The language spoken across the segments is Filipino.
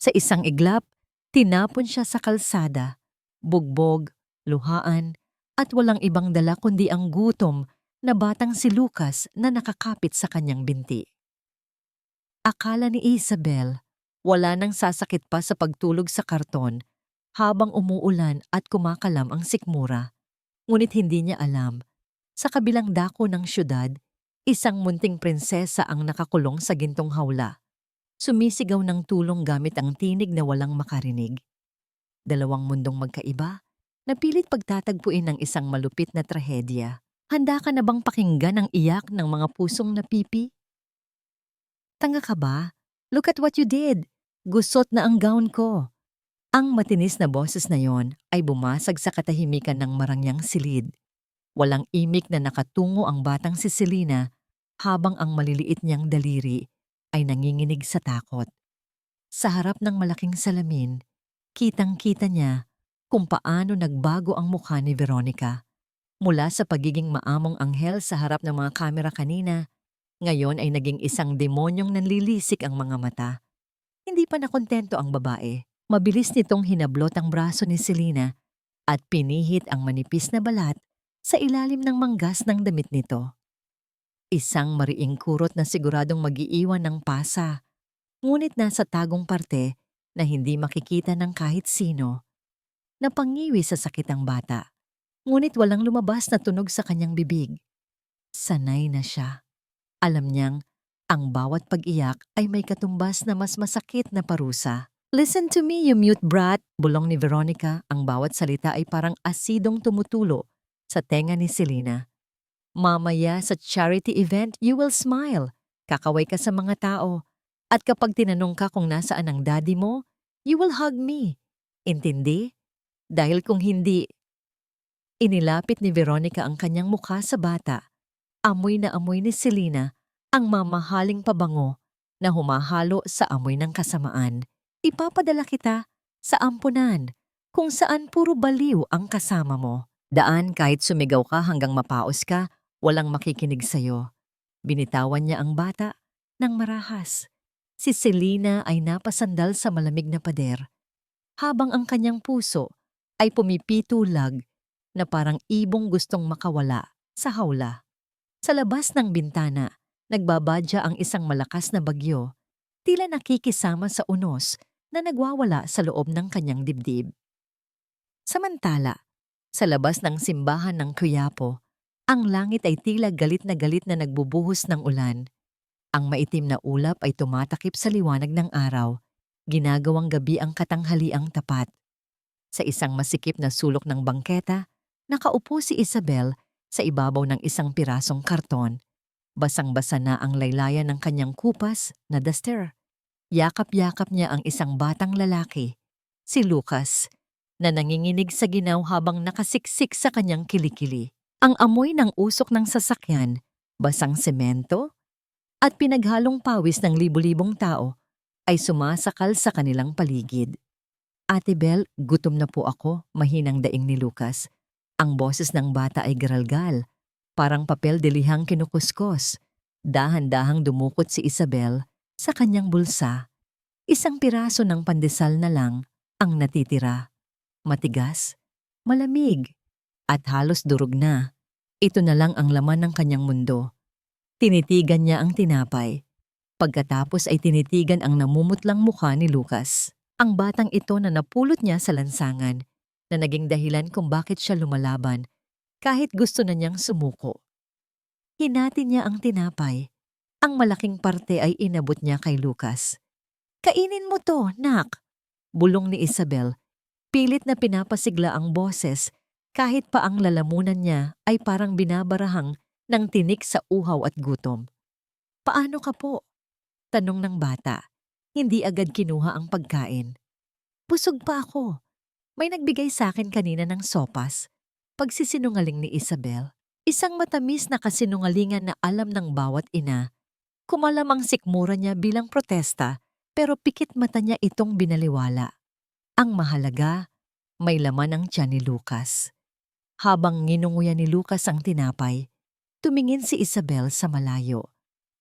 Sa isang iglap, tinapon siya sa kalsada. Bugbog, luhaan, at walang ibang dala kundi ang gutom na batang si Lucas na nakakapit sa kanyang binti. Akala ni Isabel, wala nang sasakit pa sa pagtulog sa karton habang umuulan at kumakalam ang sikmura. Ngunit hindi niya alam, sa kabilang dako ng syudad, isang munting prinsesa ang nakakulong sa gintong hawla. Sumisigaw ng tulong gamit ang tinig na walang makarinig. Dalawang mundong magkaiba, na pilit pagtatagpuin ng isang malupit na trahedya. Handa ka na bang pakinggan ang iyak ng mga pusong napipi? Tanga ka ba? Look at what you did! Gusot na ang gown ko. Ang matinis na boses na yon ay bumasag sa katahimikan ng marangyang silid. Walang imik na nakatungo ang batang si Selena habang ang maliliit niyang daliri ay nanginginig sa takot. Sa harap ng malaking salamin, kitang-kita niya kung paano nagbago ang mukha ni Veronica. Mula sa pagiging maamong anghel sa harap ng mga kamera kanina, ngayon ay naging isang demonyong nanlilisik ang mga mata. Hindi pa nakontento ang babae. Mabilis nitong hinablot ang braso ni Selena at pinihit ang manipis na balat sa ilalim ng manggas ng damit nito. Isang mariing kurot na siguradong mag-iiwan ng pasa, ngunit nasa tagong parte na hindi makikita ng kahit sino. Napangiwi sa sakit ang bata, ngunit walang lumabas na tunog sa kanyang bibig. Sanay na siya. Alam niyang ang bawat pag-iyak ay may katumbas na mas masakit na parusa. Listen to me, you mute brat, bulong ni Veronica. Ang bawat salita ay parang asidong tumutulo sa tenga ni Selena. Mamaya sa charity event, you will smile. Kakaway ka sa mga tao. At kapag tinanong ka kung nasaan ang daddy mo, you will hug me. Intindi? Dahil kung hindi, inilapit ni Veronica ang kanyang mukha sa bata. Amoy na amoy ni Selena ang mamahaling pabango na humahalo sa amoy ng kasamaan. Ipapadala kita sa ampunan kung saan puro baliw ang kasama mo. Daan kahit sumigaw ka hanggang mapaos ka, walang makikinig sa'yo. Binitawan niya ang bata ng marahas. Si Selena ay napasandal sa malamig na pader, habang ang kanyang puso ay pumipitulag na parang ibong gustong makawala sa hawla. Sa labas ng bintana, nagbabadya ang isang malakas na bagyo, tila nakikisama sa unos na nagwawala sa loob ng kanyang dibdib. Samantala, sa labas ng simbahan ng Quiapo, ang langit ay tila galit na nagbubuhos ng ulan. Ang maitim na ulap ay tumatakip sa liwanag ng araw, ginagawang gabi ang katanghaliang tapat. Sa isang masikip na sulok ng bangketa, nakaupo si Isabel sa ibabaw ng isang pirasong karton. Basang-basa na ang laylayan ng kanyang kupas na duster. Yakap-yakap niya ang isang batang lalaki, si Lucas, na nanginginig sa ginaw habang nakasiksik sa kanyang kilikili. Ang amoy ng usok ng sasakyan, basang semento, at pinaghalong pawis ng libu-libong tao ay sumasakal sa kanilang paligid. Ate Bel, gutom na po ako, mahinang daing ni Lucas. Ang boses ng bata ay garalgal, parang papel de lihang kinukuskos. Dahan-dahang dumukot si Isabel sa kanyang bulsa. Isang piraso ng pandesal na lang ang natitira. Matigas, malamig, at halos durog na. Ito na lang ang laman ng kanyang mundo. Tinitigan niya ang tinapay. Pagkatapos ay tinitigan ang namumutlang mukha ni Lucas. Ang batang ito na napulot niya sa lansangan, na naging dahilan kung bakit siya lumalaban kahit gusto na niyang sumuko. Hinati niya ang tinapay. Ang malaking parte ay inabot niya kay Lucas. Kainin mo to, nak! Bulong ni Isabel. Pilit na pinapasigla ang boses kahit pa ang lalamunan niya ay parang binabarahang ng tinik sa uhaw at gutom. Paano ka po? Tanong ng bata. Hindi agad kinuha ang pagkain. Busog pa ako. May nagbigay sa akin kanina ng sopas. Pagsisinungaling ni Isabel. Isang matamis na kasinungalingan na alam ng bawat ina. Kumalam ang sikmura niya bilang protesta, pero pikit mata niya itong binaliwala. Ang mahalaga, may laman ang tiyan ni Lucas. Habang nginunguya ni Lucas ang tinapay, tumingin si Isabel sa malayo.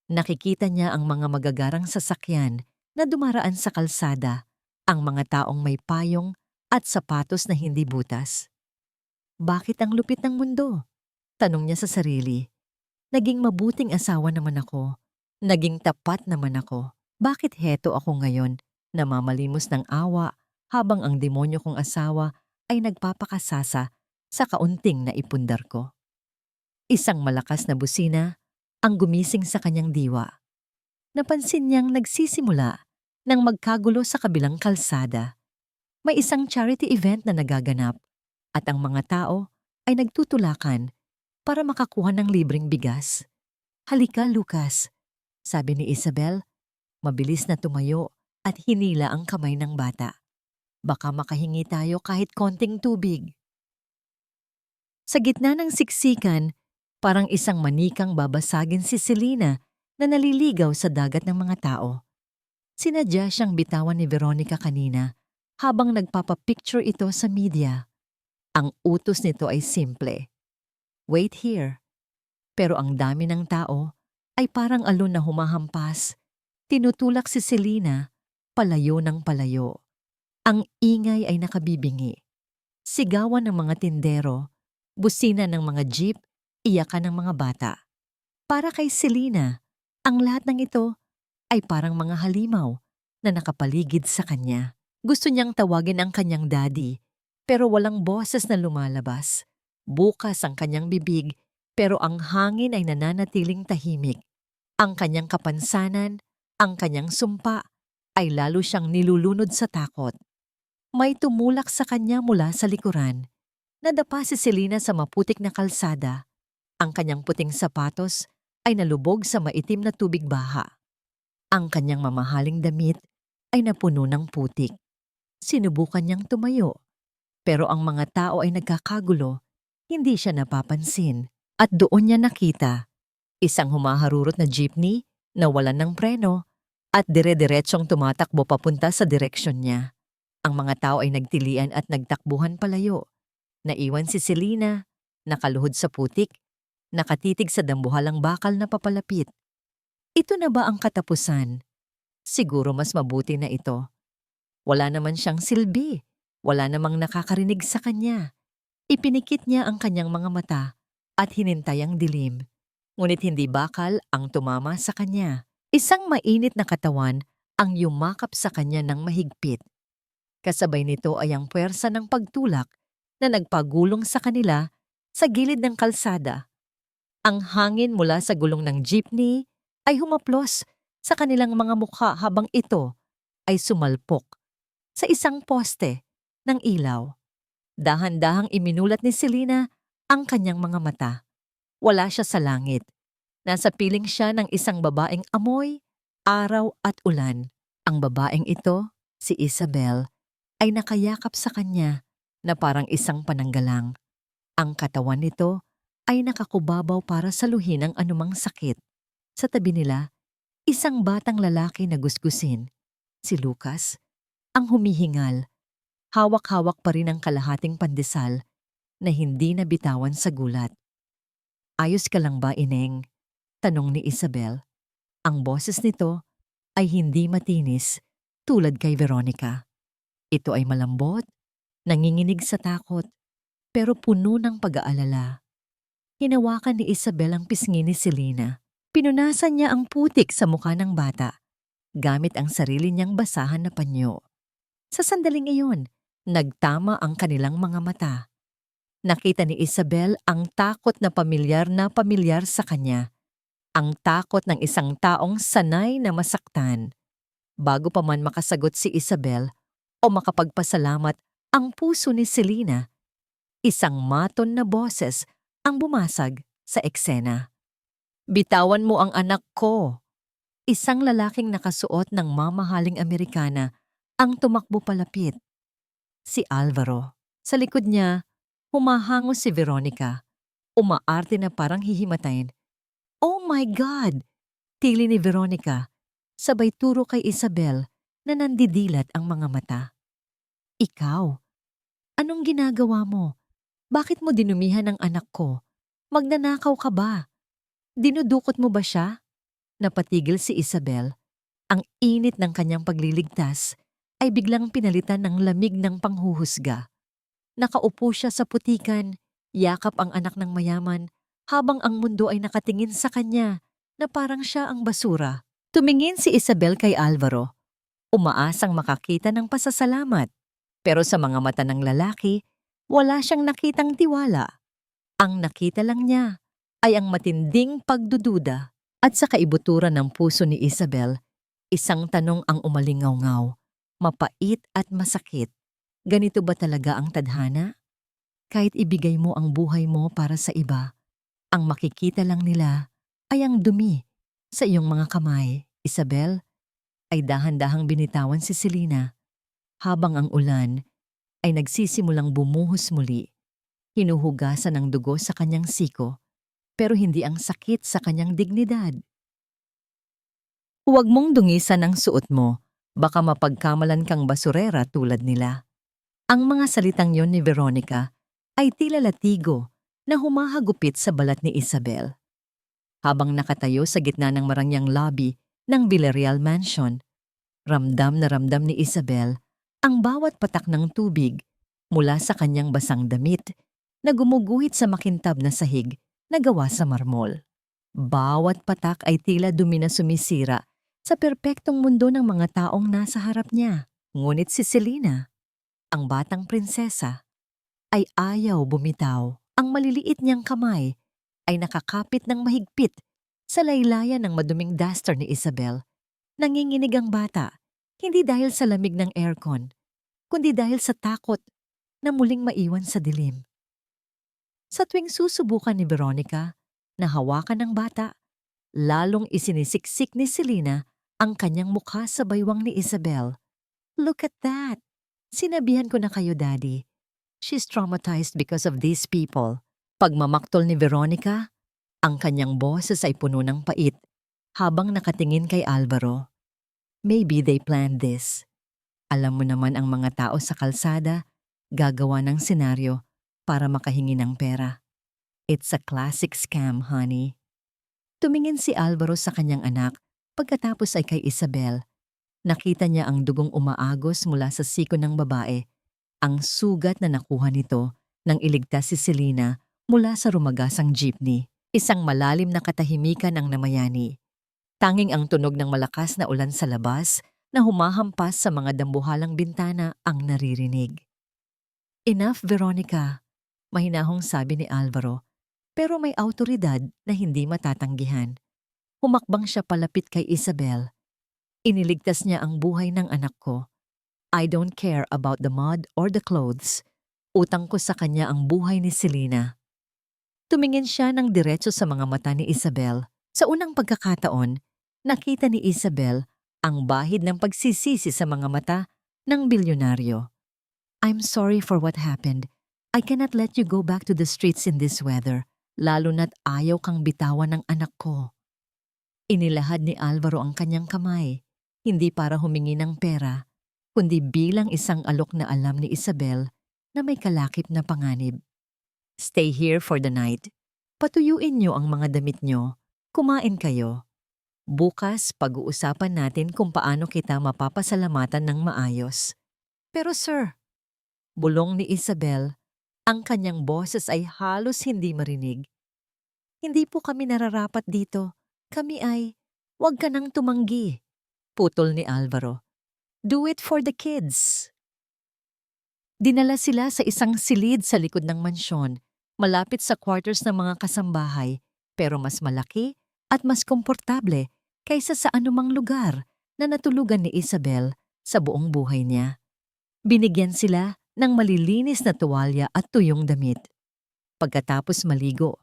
Nakikita niya ang mga magagarang sasakyan na dumaraan sa kalsada ang mga taong may payong at sapatos na hindi butas. Bakit ang lupit ng mundo? Tanong niya sa sarili. Naging mabuting asawa naman ako. Naging tapat naman ako. Bakit heto ako ngayon, namamalimos ng awa habang ang demonyo kong asawa ay nagpapakasasa sa kaunting na ipundar ko? Isang malakas na busina ang gumising sa kanyang diwa. Napansin niyang nagsisimula nang magkagulo sa kabilang kalsada. May isang charity event na nagaganap at ang mga tao ay nagtutulakan para makakuha ng libreng bigas. "Halika, Lucas," sabi ni Isabel, mabilis na tumayo at hinila ang kamay ng bata. "Baka makahingi tayo kahit konting tubig." Sa gitna ng siksikan, parang isang manikang babasagin si Selena na naliligaw sa dagat ng mga tao. Sinadya siyang bitawan ni Veronica kanina habang nagpapapicture ito sa media. Ang utos nito ay simple. Wait here. Pero ang dami ng tao ay parang alon na humahampas. Tinutulak si Selena palayo ng palayo. Ang ingay ay nakabibingi. Sigawan ng mga tindero, busina ng mga jeep, iyakan ng mga bata. Para kay Selena, ang lahat ng ito ay parang mga halimaw na nakapaligid sa kanya. Gusto niyang tawagin ang kanyang daddy, pero walang boses na lumalabas. Bukas ang kanyang bibig, pero ang hangin ay nananatiling tahimik. Ang kanyang kapansanan, ang kanyang sumpa, ay lalo siyang nilulunod sa takot. May tumulak sa kanya mula sa likuran. Nadapa si Selena sa maputik na kalsada. Ang kanyang puting sapatos ay nalubog sa maitim na tubig baha. Ang kanyang mamahaling damit ay napuno ng putik. Sinubukan niyang tumayo, pero ang mga tao ay nagkakagulo, hindi siya napapansin. At doon niya nakita isang humaharurot na jeepney na walan ng preno at dire-diretsong tumatakbo papunta sa direksyon niya. Ang mga tao ay nagtilian at nagtakbuhan palayo. Naiwan si Selena, nakaluhod sa putik, nakatitig sa dambuhalang bakal na papalapit. Ito na ba ang katapusan? Siguro mas mabuti na ito. Wala naman siyang silbi. Wala namang nakakarinig sa kanya. Ipinikit niya ang kanyang mga mata at hinintay ang dilim. Ngunit hindi bakal ang tumama sa kanya. Isang mainit na katawan ang yumakap sa kanya ng mahigpit. Kasabay nito ay ang puwersa ng pagtulak na nagpagulong sa kanila sa gilid ng kalsada. Ang hangin mula sa gulong ng jeepney ay humaplos sa kanilang mga mukha habang ito ay sumalpok sa isang poste ng ilaw. Dahan-dahang iminulat ni Selena ang kanyang mga mata. Wala siya sa langit. Nasa piling siya ng isang babaeng amoy, araw at ulan. Ang babaeng ito, si Isabel, ay nakayakap sa kanya na parang isang pananggalang. Ang katawan nito ay nakakubabaw para saluhin ang anumang sakit. Sa tabi nila, isang batang lalaki na gusgusin, si Lucas, ang humihingal. Hawak-hawak pa rin ang kalahating pandesal na hindi nabitawan sa gulat. "Ayos ka lang ba, Ineng?" tanong ni Isabel. Ang boses nito ay hindi matinis tulad kay Veronica. Ito ay malambot, nanginginig sa takot, pero puno ng pag-aalala. Hinawakan ni Isabel ang pisngi ni Selena. Pinunasan niya ang putik sa mukha ng bata, gamit ang sarili niyang basahan na panyo. Sa sandaling iyon, nagtama ang kanilang mga mata. Nakita ni Isabel ang takot na pamilyar sa kanya. Ang takot ng isang taong sanay na masaktan. Bago pa man makasagot si Isabel o makapagpasalamat ang puso ni Selena, isang maton na boses ang bumasag sa eksena. "Bitawan mo ang anak ko!" Isang lalaking nakasuot ng mamahaling Amerikana ang tumakbo palapit. Si Alvaro. Sa likod niya, humahango si Veronica. Umaarte na parang hihimatayin. "Oh my God!" Tili ni Veronica. Sabay turo kay Isabel na nandidilat ang mga mata. "Ikaw, anong ginagawa mo? Bakit mo dinumihan ang anak ko? Magnanakaw ka ba? Dinudukot mo ba siya?" Napatigil si Isabel. Ang init ng kanyang pagliligtas ay biglang pinalitan ng lamig ng panghuhusga. Nakaupo siya sa putikan, yakap ang anak ng mayaman, habang ang mundo ay nakatingin sa kanya na parang siya ang basura. Tumingin si Isabel kay Alvaro, umaasang makakita ng pasasalamat. Pero sa mga mata ng lalaki, wala siyang nakitang tiwala. Ang nakita lang niya ay ang matinding pagdududa. At sa kaibuturan ng puso ni Isabel, isang tanong ang umalingaw-ngaw, mapait at masakit. Ganito ba talaga ang tadhana? Kahit ibigay mo ang buhay mo para sa iba, ang makikita lang nila ay ang dumi sa iyong mga kamay. Isabel ay dahan-dahang binitawan si Selena habang ang ulan ay nagsisimulang bumuhos muli. Hinuhugasan ng dugo sa kanyang siko, pero hindi ang sakit sa kanyang dignidad. Huwag mong dungisan ang suot mo, baka mapagkamalan kang basurera tulad nila. Ang mga salitang yon ni Veronica ay tila latigo na humahagupit sa balat ni Isabel. Habang nakatayo sa gitna ng marangyang lobby ng Villarreal Mansion, ramdam na ramdam ni Isabel ang bawat patak ng tubig mula sa kanyang basang damit na gumuguhit sa makintab na sahig na gawa sa marmol. Bawat patak ay tila dumi na sumisira sa perpektong mundo ng mga taong nasa harap niya. Ngunit si Selena, ang batang prinsesa, ay ayaw bumitaw. Ang maliliit niyang kamay ay nakakapit ng mahigpit sa laylayan ng maduming duster ni Isabel. Nanginginig ang bata, hindi dahil sa lamig ng aircon, kundi dahil sa takot na muling maiwan sa dilim. Sa tuwing susubukan ni Veronica na hawakan ng bata, lalong isinisiksik ni Selena ang kanyang mukha sa baywang ni Isabel. Look at that! Sinabihan ko na kayo, Daddy. She's traumatized because of these people. Pagmamaktol ni Veronica, ang kanyang boses ay puno ng pait habang nakatingin kay Alvaro. Maybe they planned this. Alam mo naman ang mga tao sa kalsada, gagawa ng senaryo para makahingi ng pera. It's a classic scam, honey. Tumingin si Alvaro sa kanyang anak pagkatapos ay kay Isabel. Nakita niya ang dugong umaagos mula sa siko ng babae, ang sugat na nakuha nito nang iligtas si Selena mula sa rumagasang jeepney. Isang malalim na katahimikan ang namayani. Tanging ang tunog ng malakas na ulan sa labas na humahampas sa mga dambuhalang bintana ang naririnig. Enough, Veronica, mahinahong sabi ni Alvaro, pero may autoridad na hindi matatanggihan. Humakbang siya palapit kay Isabel. Iniligtas niya ang buhay ng anak ko. I don't care about the mud or the clothes. Utang ko sa kanya ang buhay ni Selena. Tumingin siya ng diretso sa mga mata ni Isabel. Sa unang pagkakataon, nakita ni Isabel ang bahid ng pagsisisi sa mga mata ng bilyonaryo. I'm sorry for what happened. I cannot let you go back to the streets in this weather, lalo na't ayaw kang bitawan ng anak ko. Inilahad ni Alvaro ang kanyang kamay, hindi para humingi ng pera, kundi bilang isang alok na alam ni Isabel na may kalakip na panganib. Stay here for the night. Patuyuin niyo ang mga damit niyo. Kumain kayo. Bukas, pag-uusapan natin kung paano kita mapapasalamatan ng maayos. Pero sir, bulong ni Isabel, ang kanyang boses ay halos hindi marinig. Hindi po kami nararapat dito. Kami ay, wag ka nang tumanggi. Putol ni Alvaro. Do it for the kids. Dinala sila sa isang silid sa likod ng mansyon, malapit sa quarters ng mga kasambahay, pero mas malaki at mas komportable kaysa sa anumang lugar na natulugan ni Isabel sa buong buhay niya. Binigyan sila ng malilinis na tuwalya at tuyong damit. Pagkatapos maligo,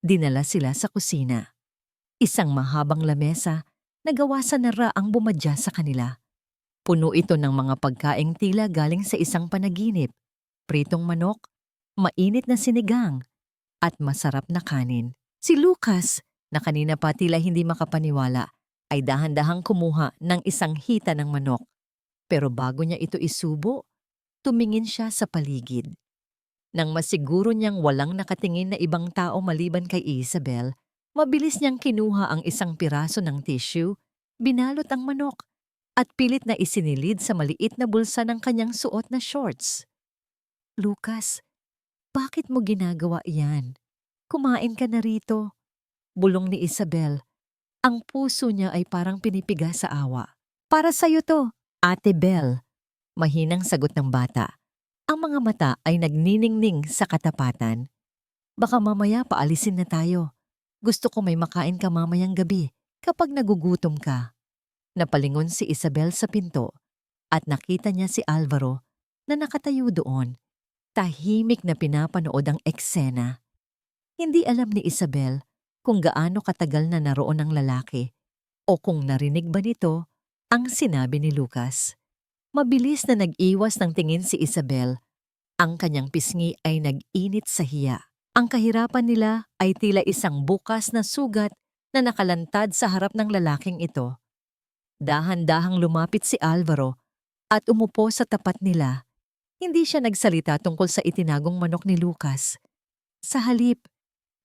dinala sila sa kusina. Isang mahabang lamesa na gawa sa nara ang bumadya sa kanila. Puno ito ng mga pagkaing tila galing sa isang panaginip, pritong manok, mainit na sinigang, at masarap na kanin. Si Lucas, na kanina pa tila hindi makapaniwala, ay dahan-dahang kumuha ng isang hita ng manok. Pero bago niya ito isubo, tumingin siya sa paligid. Nang masiguro niyang walang nakatingin na ibang tao maliban kay Isabel, mabilis niyang kinuha ang isang piraso ng tissue, binalot ang manok, at pilit na isinilid sa maliit na bulsa ng kanyang suot na shorts. Lucas, bakit mo ginagawa iyan? Kumain ka na rito. Bulong ni Isabel. Ang puso niya ay parang pinipiga sa awa. Para sa'yo to, Ate Belle. Mahinang sagot ng bata. Ang mga mata ay nagniningning sa katapatan. Baka mamaya paalisin na tayo. Gusto ko may makain ka mamayang gabi kapag nagugutom ka. Napalingon si Isabel sa pinto at nakita niya si Alvaro na nakatayo doon. Tahimik na pinapanood ang eksena. Hindi alam ni Isabel kung gaano katagal na naroon ang lalaki o kung narinig ba nito ang sinabi ni Lucas. Mabilis na nag-iwas ng tingin si Isabel. Ang kanyang pisngi ay nag-init sa hiya. Ang kahirapan nila ay tila isang bukas na sugat na nakalantad sa harap ng lalaking ito. Dahan-dahang lumapit si Alvaro at umupo sa tapat nila. Hindi siya nagsalita tungkol sa itinagong manok ni Lucas. Sa halip,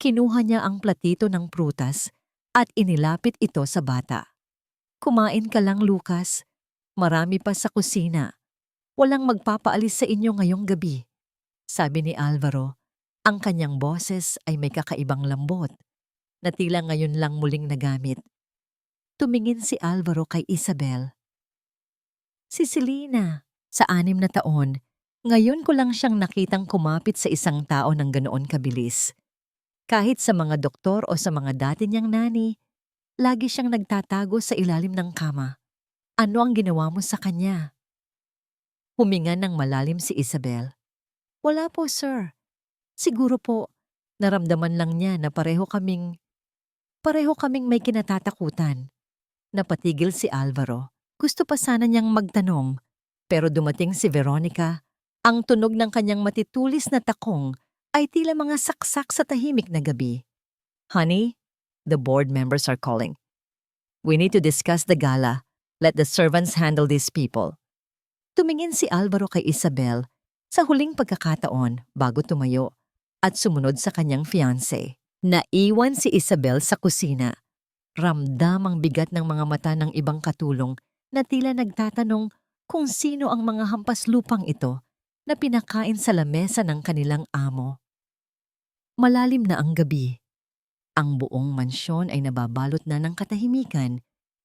kinuha niya ang platito ng prutas at inilapit ito sa bata. Kumain ka lang, Lucas. Marami pa sa kusina. Walang magpapaalis sa inyo ngayong gabi. Sabi ni Alvaro, ang kanyang boses ay may kakaibang lambot na tila ngayon lang muling nagamit. Tumingin si Alvaro kay Isabel. Si Selena, sa 6 na taon, ngayon ko lang siyang nakitang kumapit sa isang tao ng ganoon kabilis. Kahit sa mga doktor o sa mga dati niyang nani, lagi siyang nagtatago sa ilalim ng kama. Ano ang ginawa mo sa kanya? Huminga ng malalim si Isabel. Wala po, sir. Siguro po, naramdaman lang niya na pareho kaming may kinatatakutan. Napatigil si Alvaro. Gusto pa sana niyang magtanong, pero dumating si Veronica. Ang tunog ng kanyang matitulis na takong ay tila mga saksak sa tahimik na gabi. Honey, the board members are calling. We need to discuss the gala. Let the servants handle these people. Tumingin si Alvaro kay Isabel sa huling pagkakataon bago tumayo at sumunod sa kanyang fiancé. Naiwan si Isabel sa kusina. Ramdam ang bigat ng mga mata ng ibang katulong na tila nagtatanong kung sino ang mga hampas lupang ito na pinakain sa lamesa ng kanilang amo. Malalim na ang gabi. Ang buong mansyon ay nababalot na ng katahimikan,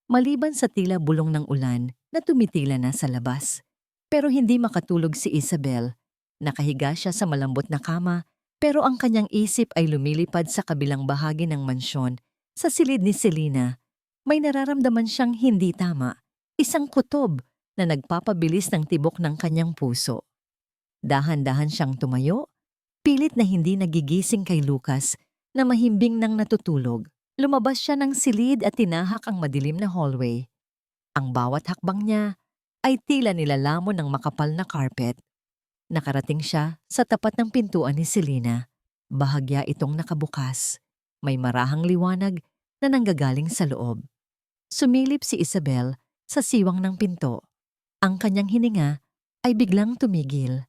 maliban sa tila bulong ng ulan na tumitila na sa labas. Pero hindi makatulog si Isabel. Nakahiga siya sa malambot na kama, pero ang kanyang isip ay lumilipad sa kabilang bahagi ng mansyon. Sa silid ni Selena, may nararamdaman siyang hindi tama, isang kutob na nagpapabilis ng tibok ng kanyang puso. Dahan-dahan siyang tumayo, pilit na hindi nagigising kay Lucas na mahimbing nang natutulog. Lumabas siya ng silid at tinahak ang madilim na hallway. Ang bawat hakbang niya ay tila nilalamon ng makapal na carpet. Nakarating siya sa tapat ng pintuan ni Selena. Bahagya itong nakabukas. May marahang liwanag na nanggagaling sa loob. Sumilip si Isabel sa siwang ng pinto. Ang kanyang hininga ay biglang tumigil.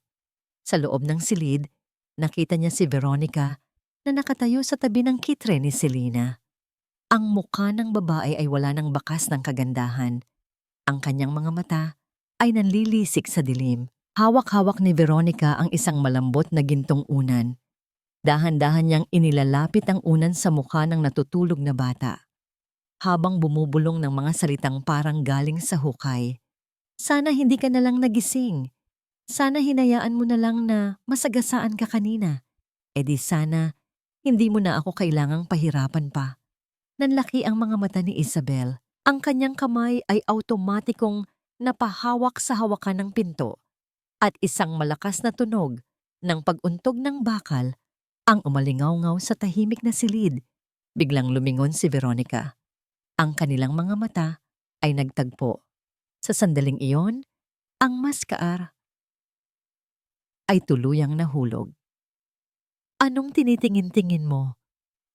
Sa loob ng silid, nakita niya si Veronica na nakatayo sa tabi ng kitre ni Selena. Ang mukha ng babae ay wala ng bakas ng kagandahan. Ang kanyang mga mata ay nanlilisik sa dilim. Hawak-hawak ni Veronica ang isang malambot na gintong unan. Dahan-dahan niyang inilalapit ang unan sa mukha ng natutulog na bata. Habang bumubulong ng mga salitang parang galing sa hukay. Sana hindi ka na lang nagising. Sana hinayaan mo na lang na masagasaan ka kanina. E di sana, hindi mo na ako kailangang pahirapan pa. Nanlaki ang mga mata ni Isabel. Ang kanyang kamay ay automatikong napahawak sa hawakan ng pinto. At isang malakas na tunog ng pag-untog ng bakal ang umalingaw-ngaw sa tahimik na silid. Biglang lumingon si Veronica. Ang kanilang mga mata ay nagtagpo. Sa sandaling iyon, ang maskaar ay tuluyang nahulog. Anong tinitingin-tingin mo?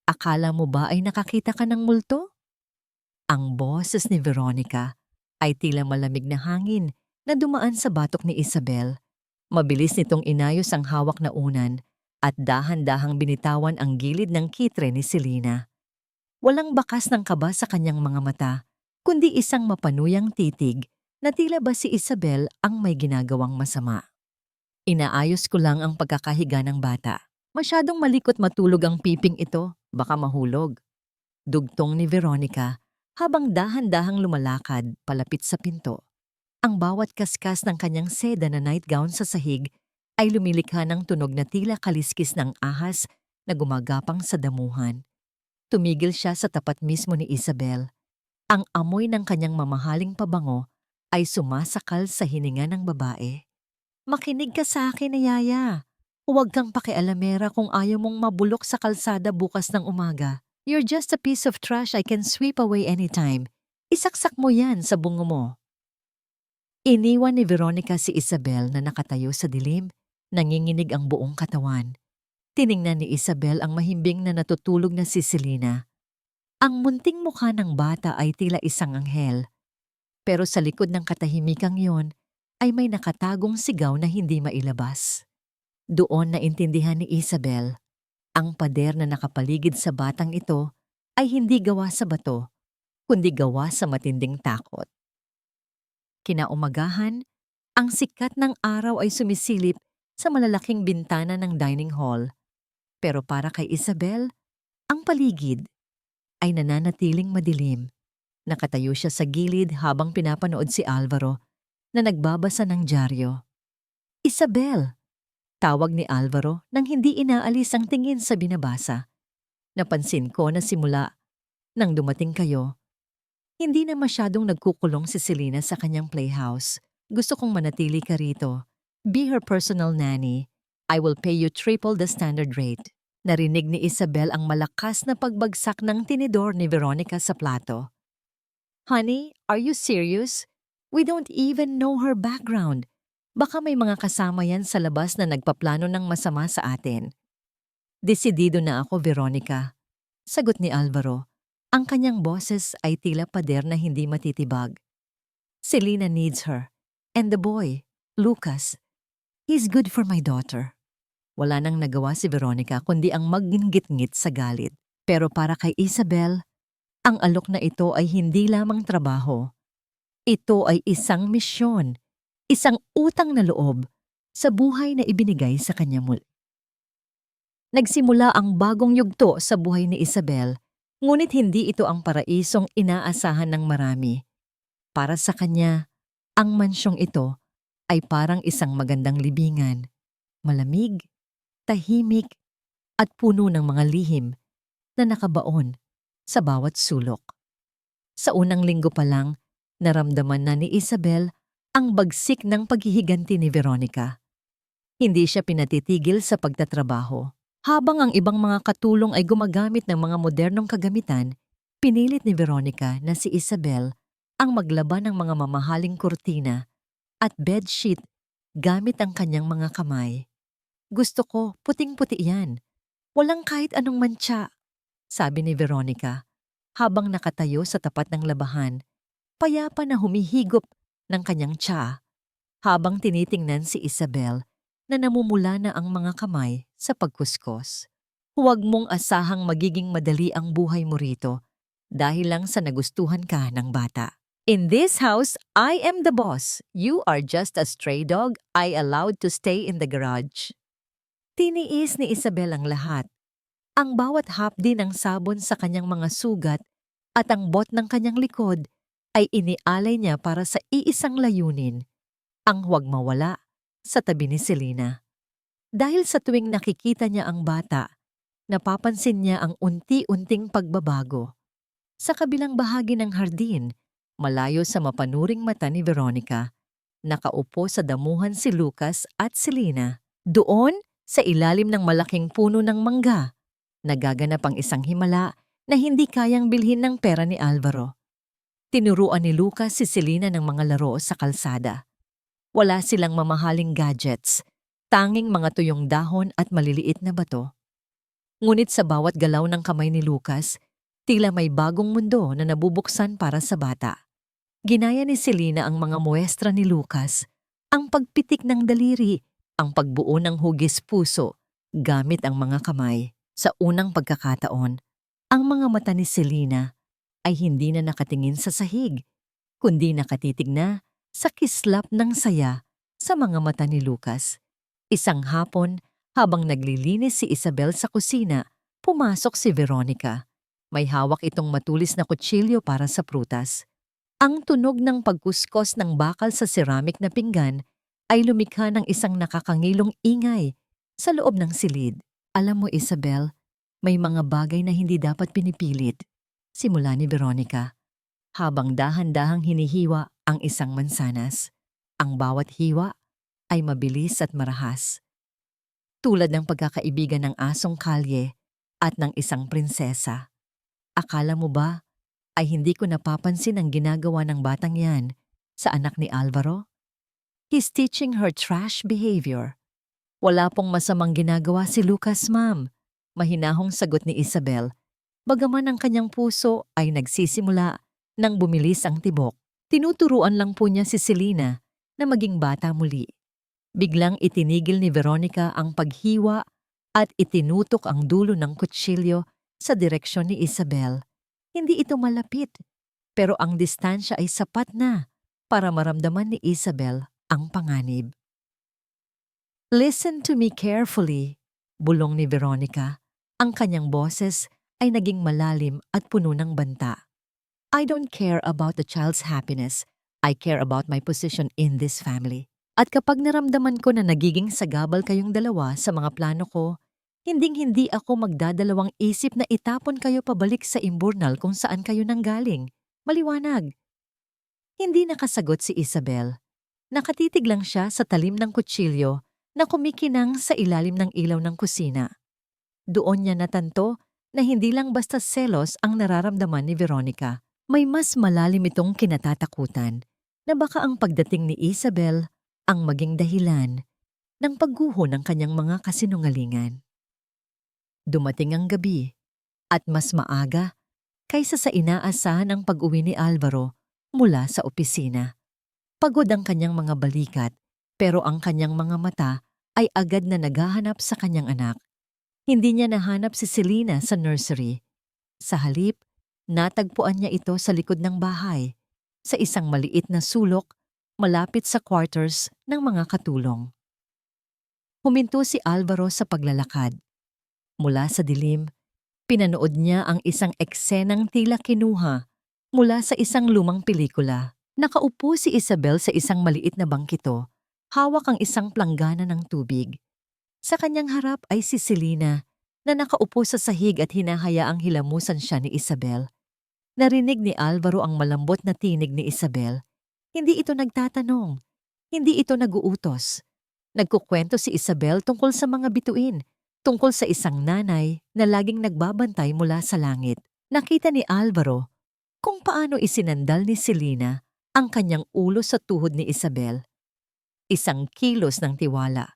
Akala mo ba ay nakakita ka ng multo? Ang boses ni Veronica ay tila malamig na hangin na dumaan sa batok ni Isabel. Mabilis nitong inayos ang hawak na unan at dahan-dahang binitawan ang gilid ng kitre ni Selena. Walang bakas ng kaba sa kanyang mga mata, kundi isang mapanuyang titig na tila ba si Isabel ang may ginagawang masama. Inaayos ko lang ang pagkakahiga ng bata. Masyadong malikot matulog ang piping ito, baka mahulog. Dugtong ni Veronica habang dahan-dahang lumalakad palapit sa pinto. Ang bawat kaskas ng kanyang seda na nightgown sa sahig ay lumilikha ng tunog na tila kaliskis ng ahas na gumagapang sa damuhan. Tumigil siya sa tapat mismo ni Isabel. Ang amoy ng kanyang mamahaling pabango ay sumasakal sa hininga ng babae. Makinig ka sa akin, Yaya. Huwag kang pakialamera kung ayaw mong mabulok sa kalsada bukas ng umaga. You're just a piece of trash I can sweep away anytime. Isaksak mo yan sa bungo mo. Iniwan ni Veronica si Isabel na nakatayo sa dilim, nanginginig ang buong katawan. Tiningnan ni Isabel ang mahimbing na natutulog na si Selena. Ang munting mukha ng bata ay tila isang anghel. Pero sa likod ng katahimikang yon ay may nakatagong sigaw na hindi mailabas. Doon naintindihan ni Isabel, ang pader na nakapaligid sa batang ito ay hindi gawa sa bato, kundi gawa sa matinding takot. Kinaumagahan, ang sikat ng araw ay sumisilip sa malalaking bintana ng dining hall. Pero para kay Isabel, ang paligid ay nananatiling madilim. Nakatayo siya sa gilid habang pinapanood si Alvaro na nagbabasa ng dyaryo. Isabel! Tawag ni Alvaro nang hindi inaalis ang tingin sa binabasa. Napansin ko na simula nang dumating kayo, hindi na masyadong nagkukulong si Selena sa kanyang playhouse. Gusto kong manatili ka rito. Be her personal nanny. I will pay you triple the standard rate. Narinig ni Isabel ang malakas na pagbagsak ng tinidor ni Veronica sa plato. Honey, are you serious? We don't even know her background. Baka may mga kasama yan sa labas na nagpaplano ng masama sa atin. Desidido na ako, Veronica. Sagot ni Alvaro. Ang kanyang boses ay tila pader na hindi matitibag. Selena needs her. And the boy, Lucas, he's good for my daughter. Wala nang nagawa si Veronica kundi ang maggingit-ngit sa galit. Pero para kay Isabel, ang alok na ito ay hindi lamang trabaho. Ito ay isang misyon, isang utang na loob sa buhay na ibinigay sa kanya muli. Nagsimula ang bagong yugto sa buhay ni Isabel, ngunit hindi ito ang paraisong inaasahan ng marami. Para sa kanya, ang mansyong ito ay parang isang magandang libingan, malamig, tahimik, at puno ng mga lihim na nakabaon sa bawat sulok. Sa unang linggo pa lang, naramdaman na ni Isabel ang bagsik ng paghihiganti ni Veronica. Hindi siya pinatitigil sa pagtatrabaho. Habang ang ibang mga katulong ay gumagamit ng mga modernong kagamitan, pinilit ni Veronica na si Isabel ang maglaba ng mga mamahaling kurtina at bedsheet gamit ang kanyang mga kamay. Gusto ko, puting-puti yan. Walang kahit anong mantsa, sabi ni Veronica, habang nakatayo sa tapat ng labahan, payapa na humihigop ng kanyang tsa, habang tinitingnan si Isabel na namumula na ang mga kamay sa pagkuskos. Huwag mong asahang magiging madali ang buhay mo rito dahil lang sa nagustuhan ka ng bata. In this house, I am the boss. You are just a stray dog I allowed to stay in the garage. Tiniis ni Isabel ang lahat. Ang bawat hapdi ng sabon sa kanyang mga sugat at ang bot ng kanyang likod ay inialay niya para sa iisang layunin, ang huwag mawala sa tabi ni Selena. Dahil sa tuwing nakikita niya ang bata, napapansin niya ang unti-unting pagbabago. Sa kabilang bahagi ng hardin, malayo sa mapanuring mata ni Veronica, nakaupo sa damuhan si Lucas at Selena. Doon, sa ilalim ng malaking puno ng mangga, nagaganap ang isang himala na hindi kayang bilhin ng pera ni Alvaro. Tinuruan ni Lucas si Selena ng mga laro sa kalsada. Wala silang mamahaling gadgets, tanging mga tuyong dahon at maliliit na bato. Ngunit sa bawat galaw ng kamay ni Lucas, tila may bagong mundo na nabubuksan para sa bata. Ginaya ni Selena ang mga muestra ni Lucas, ang pagpitik ng daliri, ang pagbuo ng hugis puso, gamit ang mga kamay. Sa unang pagkakataon, ang mga mata ni Selena ay hindi na nakatingin sa sahig, kundi nakatitig na sa kislap ng saya sa mga mata ni Lucas. Isang hapon, habang naglilinis si Isabel sa kusina, pumasok si Veronica. May hawak itong matulis na kutsilyo para sa prutas. Ang tunog ng pagkuskos ng bakal sa ceramic na pinggan ay lumikha ng isang nakakangilong ingay sa loob ng silid. Alam mo, Isabel, may mga bagay na hindi dapat pinipilit. Simula ni Veronica, habang dahan-dahang hinihiwa ang isang mansanas. Ang bawat hiwa ay mabilis at marahas. Tulad ng pagkakaibigan ng asong kalye at ng isang prinsesa. Akala mo ba ay hindi ko napapansin ang ginagawa ng batang yan sa anak ni Alvaro? He's teaching her trash behavior. Wala pong masamang ginagawa si Lucas, ma'am. Mahinahong sagot ni Isabel. Bagaman ang kanyang puso ay nagsisimula nang bumilis ang tibok. Tinuturuan lang po niya si Selena na maging bata muli. Biglang itinigil ni Veronica ang paghiwa at itinutok ang dulo ng kutsilyo sa direksyon ni Isabel. Hindi ito malapit, pero ang distansya ay sapat na para maramdaman ni Isabel ang panganib. Listen to me carefully, bulong ni Veronica. Ang kanyang boses ay naging malalim at puno ng banta. I don't care about the child's happiness. I care about my position in this family. At kapag naramdaman ko na nagiging sagabal kayong dalawa sa mga plano ko, hinding-hindi ako magdadalawang isip na itapon kayo pabalik sa imburnal kung saan kayo nanggaling. Maliwanag. Hindi nakasagot si Isabel. Nakatitig lang siya sa talim ng kutsilyo na kumikinang sa ilalim ng ilaw ng kusina. Doon niya natanto na hindi lang basta selos ang nararamdaman ni Veronica. May mas malalim itong kinatatakutan na baka ang pagdating ni Isabel ang maging dahilan ng pagguho ng kanyang mga kasinungalingan. Dumating ang gabi at mas maaga kaysa sa inaasahan ang pag-uwi ni Alvaro mula sa opisina. Pagod ang kanyang mga balikat pero ang kanyang mga mata ay agad na naghahanap sa kanyang anak. Hindi niya nahanap si Selena sa nursery. Sa halip, natagpuan niya ito sa likod ng bahay, sa isang maliit na sulok malapit sa quarters ng mga katulong. Huminto si Alvaro sa paglalakad. Mula sa dilim, pinanood niya ang isang eksenang tila kinuha mula sa isang lumang pelikula. Nakaupo si Isabel sa isang maliit na bangkito, hawak ang isang planggana ng tubig. Sa kanyang harap ay si Selena na nakaupo sa sahig at hinahayaang hilamusan siya ni Isabel. Narinig ni Alvaro ang malambot na tinig ni Isabel. Hindi ito nagtatanong. Hindi ito naguutos. Nagkukwento si Isabel tungkol sa mga bituin, tungkol sa isang nanay na laging nagbabantay mula sa langit. Nakita ni Alvaro kung paano isinandal ni Selena ang kanyang ulo sa tuhod ni Isabel. Isang kilos ng tiwala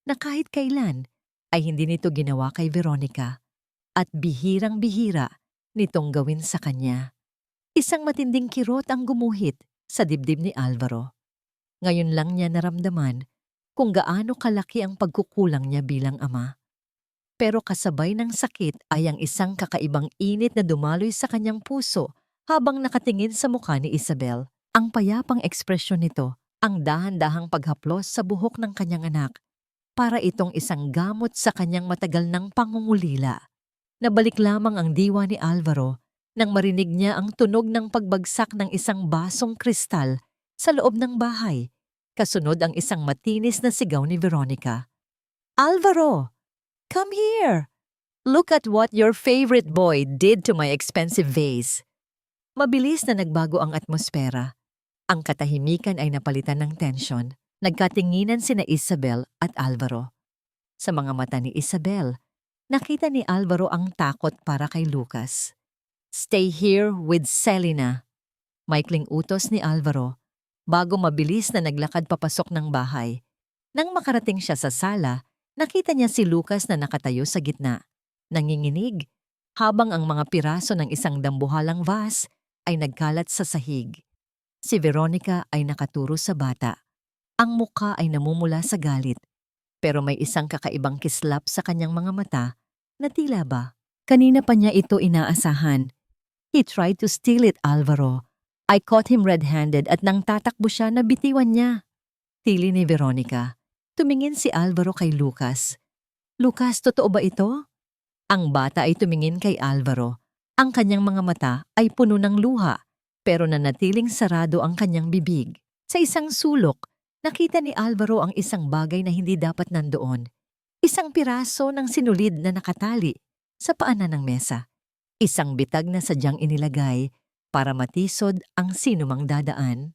na kahit kailan ay hindi nito ginawa kay Veronica at bihirang-bihira nitong gawin sa kanya. Isang matinding kirot ang gumuhit sa dibdib ni Alvaro. Ngayon lang niya naramdaman kung gaano kalaki ang pagkukulang niya bilang ama. Pero kasabay ng sakit ay ang isang kakaibang init na dumaloy sa kanyang puso habang nakatingin sa mukha ni Isabel. Ang payapang ekspresyon nito, ang dahan-dahang paghaplos sa buhok ng kanyang anak, para itong isang gamot sa kanyang matagal ng pangungulila. Nabalik lamang ang diwa ni Alvaro nang marinig niya ang tunog ng pagbagsak ng isang basong kristal sa loob ng bahay, kasunod ang isang matinis na sigaw ni Veronica. Alvaro! Come here! Look at what your favorite boy did to my expensive vase. Mabilis na nagbago ang atmosfera. Ang katahimikan ay napalitan ng tensyon. Nagkatinginan sina Isabel at Alvaro. Sa mga mata ni Isabel, nakita ni Alvaro ang takot para kay Lucas. Stay here with Selena. Maikling utos ni Alvaro bago mabilis na naglakad papasok ng bahay. Nang makarating siya sa sala, nakita niya si Lucas na nakatayo sa gitna, nanginginig, habang ang mga piraso ng isang dambuhalang vase ay nagkalat sa sahig. Si Veronica ay nakaturo sa bata. Ang mukha ay namumula sa galit, pero may isang kakaibang kislap sa kanyang mga mata na tila ba kanina pa niya ito inaasahan. He tried to steal it, Alvaro. I caught him red-handed at nang tatakbo siya, nabitiwan niya. Tili ni Veronica. Tumingin si Alvaro kay Lucas. Lucas, totoo ba ito? Ang bata ay tumingin kay Alvaro. Ang kanyang mga mata ay puno ng luha, pero nanatiling sarado ang kanyang bibig. Sa isang sulok, nakita ni Alvaro ang isang bagay na hindi dapat nandoon. Isang piraso ng sinulid na nakatali sa paanan ng mesa. Isang bitag na sadyang inilagay para matisod ang sinumang dadaan.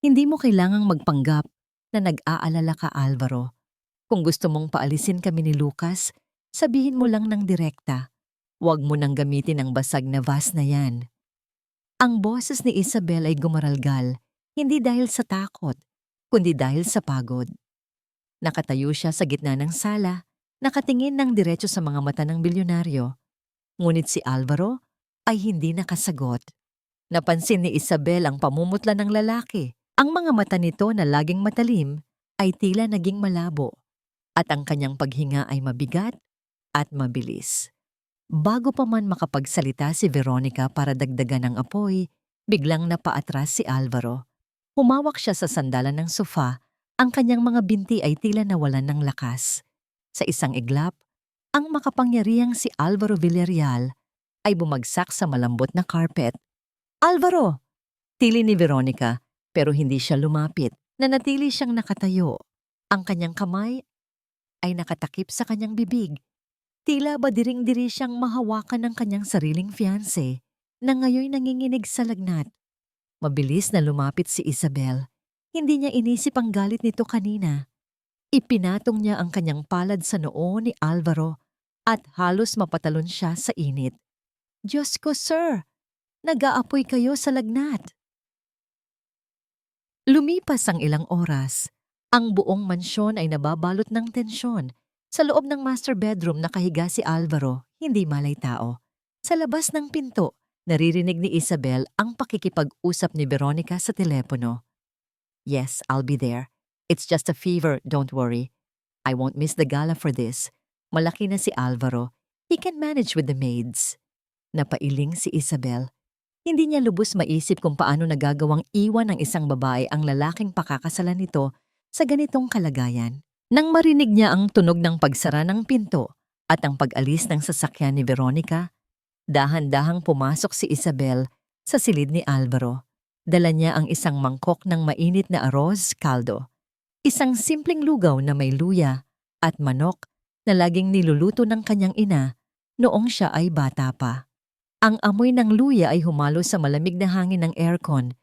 Hindi mo kailangang magpanggap na nag-aalala ka, Alvaro. Kung gusto mong paalisin kami ni Lucas, sabihin mo lang ng direkta. Huwag mo nang gamitin ang basag na vase na yan. Ang boses ni Isabel ay gumaralgal, hindi dahil sa takot, kundi dahil sa pagod. Nakatayo siya sa gitna ng sala, nakatingin ng diretso sa mga mata ng bilyonaryo. Ngunit si Alvaro ay hindi nakasagot. Napansin ni Isabel ang pamumutla ng lalaki. Ang mga mata nito na laging matalim ay tila naging malabo at ang kanyang paghinga ay mabigat at mabilis. Bago pa man makapagsalita si Veronica para dagdagan ng apoy, biglang napaatras si Alvaro. Humawak siya sa sandalan ng sofa, ang kanyang mga binti ay tila nawalan ng lakas. Sa isang iglap, ang makapangyarihang si Alvaro Villarreal ay bumagsak sa malambot na carpet. Alvaro! Tili ni Veronica, pero hindi siya lumapit. Nanatili siyang nakatayo. Ang kanyang kamay ay nakatakip sa kanyang bibig. Tila ba diring-diri siyang mahawakan ng kanyang sariling fiancé na ngayon nanginginig sa lagnat. Mabilis na lumapit si Isabel. Hindi niya inisip ang galit nito kanina. Ipinatong niya ang kanyang palad sa noo ni Alvaro at halos mapatalon siya sa init. Diyos ko, sir! Nag-aapoy kayo sa lagnat. Lumipas ang ilang oras. Ang buong mansyon ay nababalot ng tensyon. Sa loob ng master bedroom nakahiga si Alvaro, hindi malay tao. Sa labas ng pinto, naririnig ni Isabel ang pakikipag-usap ni Veronica sa telepono. Yes, I'll be there. It's just a fever, don't worry. I won't miss the gala for this. Malaki na si Alvaro. He can manage with the maids. Napailing si Isabel. Hindi niya lubos maisip kung paano nagagawang iwan ng isang babae ang lalaking pakakasalan nito sa ganitong kalagayan. Nang marinig niya ang tunog ng pagsara ng pinto at ang pag-alis ng sasakyan ni Veronica, dahan-dahang pumasok si Isabel sa silid ni Alvaro. Dala niya ang isang mangkok ng mainit na arroz caldo. Isang simpleng lugaw na may luya at manok na laging niluluto ng kanyang ina noong siya ay bata pa. Ang amoy ng luya ay humalo sa malamig na hangin ng aircon,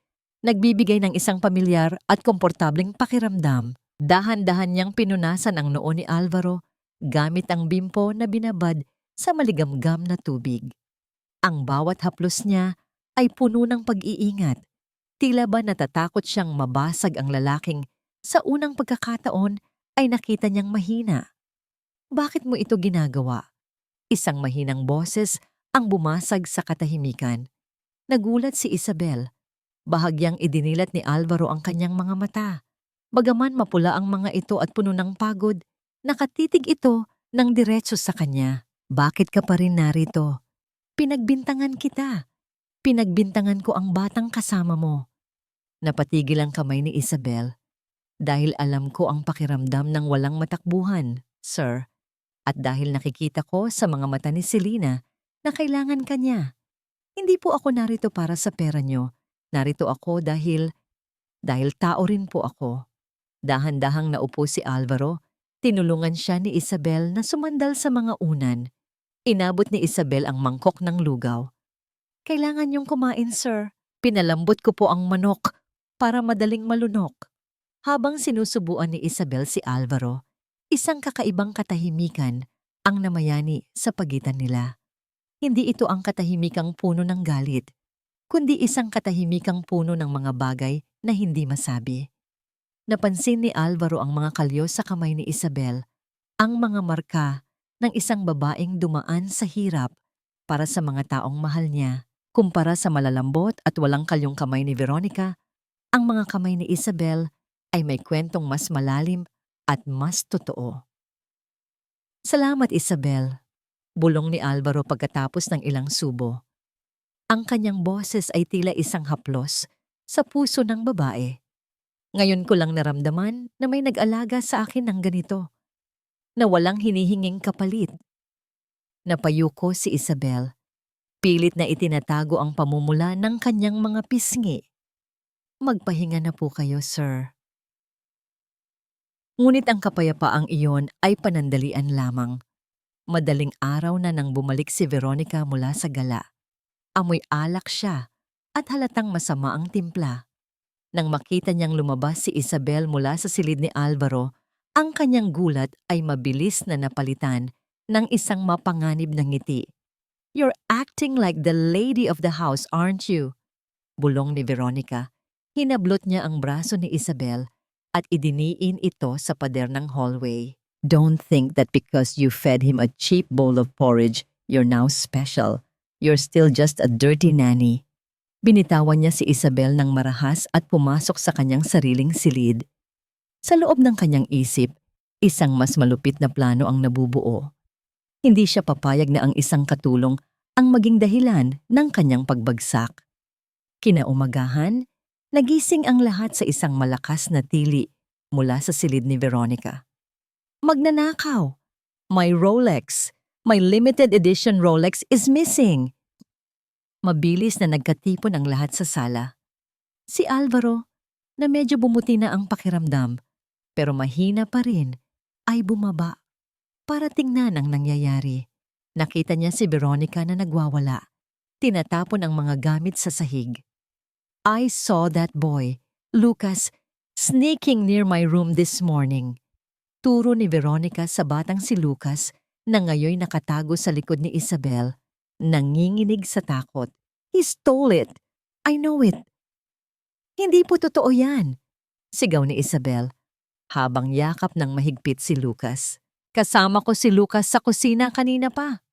nagbibigay ng isang pamilyar at komportableng pakiramdam. Dahan-dahan niyang pinunasan ang noo ni Alvaro gamit ang bimpo na binabad sa maligamgam na tubig. Ang bawat haplos niya ay puno ng pag-iingat. Tila ba natatakot siyang mabasag ang lalaking sa unang pagkakataon ay nakita niyang mahina. Bakit mo ito ginagawa? Isang mahinang boses ang bumasag sa katahimikan. Nagulat si Isabel. Bahagyang idinilat ni Alvaro ang kanyang mga mata. Bagaman mapula ang mga ito at puno ng pagod, nakatitig ito ng diretso sa kanya. Bakit ka pa rin narito? Pinagbintangan kita. Pinagbintangan ko ang batang kasama mo. Napatigil ang kamay ni Isabel. Dahil alam ko ang pakiramdam ng walang matakbuhan, sir. At dahil nakikita ko sa mga mata ni Selena na kailangan ka niya. Hindi po ako narito para sa pera niyo. Narito ako dahil tao rin po ako. Dahan-dahang naupo si Alvaro. Tinulungan siya ni Isabel na sumandal sa mga unan. Inabot ni Isabel ang mangkok ng lugaw. Kailangan niyong kumain, sir. Pinalambot ko po ang manok para madaling malunok. Habang sinusubuan ni Isabel si Alvaro, isang kakaibang katahimikan ang namayani sa pagitan nila. Hindi ito ang katahimikang puno ng galit, kundi isang katahimikang puno ng mga bagay na hindi masabi. Napansin ni Alvaro ang mga kalyo sa kamay ni Isabel, ang mga marka ng isang babaeng dumaan sa hirap para sa mga taong mahal niya. Kumpara sa malalambot at walang kalyong kamay ni Veronica, ang mga kamay ni Isabel ay may kwentong mas malalim at mas totoo. Salamat, Isabel. Bulong ni Alvaro pagkatapos ng ilang subo. Ang kanyang boses ay tila isang haplos sa puso ng babae. Ngayon ko lang naramdaman na may nag-alaga sa akin ng ganito, na walang hinihinging kapalit. Napayuko si Isabel. Pilit na itinatago ang pamumula ng kanyang mga pisngi. Magpahinga na po kayo, sir. Ngunit ang kapayapaang iyon ay panandalian lamang. Madaling araw na nang bumalik si Veronica mula sa gala. Amoy alak siya at halatang masama ang timpla. Nang makita niyang lumabas si Isabel mula sa silid ni Alvaro, ang kanyang gulat ay mabilis na napalitan ng isang mapanganib na ngiti. "You're acting like the lady of the house, aren't you?" Bulong ni Veronica. Hinablot niya ang braso ni Isabel at idiniin ito sa pader ng hallway. "Don't think that because you fed him a cheap bowl of porridge, you're now special. You're still just a dirty nanny." Binitawan niya si Isabel ng marahas at pumasok sa kanyang sariling silid. Sa loob ng kanyang isip, isang mas malupit na plano ang nabubuo. Hindi siya papayag na ang isang katulong ang maging dahilan ng kanyang pagbagsak. Kinaumagahan, nagising ang lahat sa isang malakas na tili mula sa silid ni Veronica. "Magnanakaw! My Rolex! My limited edition Rolex is missing!" Mabilis na nagkatipon ang lahat sa sala. Si Alvaro, na medyo bumuti na ang pakiramdam, pero mahina pa rin, ay bumaba para tingnan ang nangyayari. Nakita niya si Veronica na nagwawala. Tinatapon ang mga gamit sa sahig. "I saw that boy, Lucas, sneaking near my room this morning." Turo ni Veronica sa batang si Lucas na ngayoy nakatago sa likod ni Isabel, nanginginig sa takot. "He stole it! I know it!" "Hindi po totoo yan!" sigaw ni Isabel, habang yakap ng mahigpit si Lucas. "Kasama ko si Lucas sa kusina kanina pa."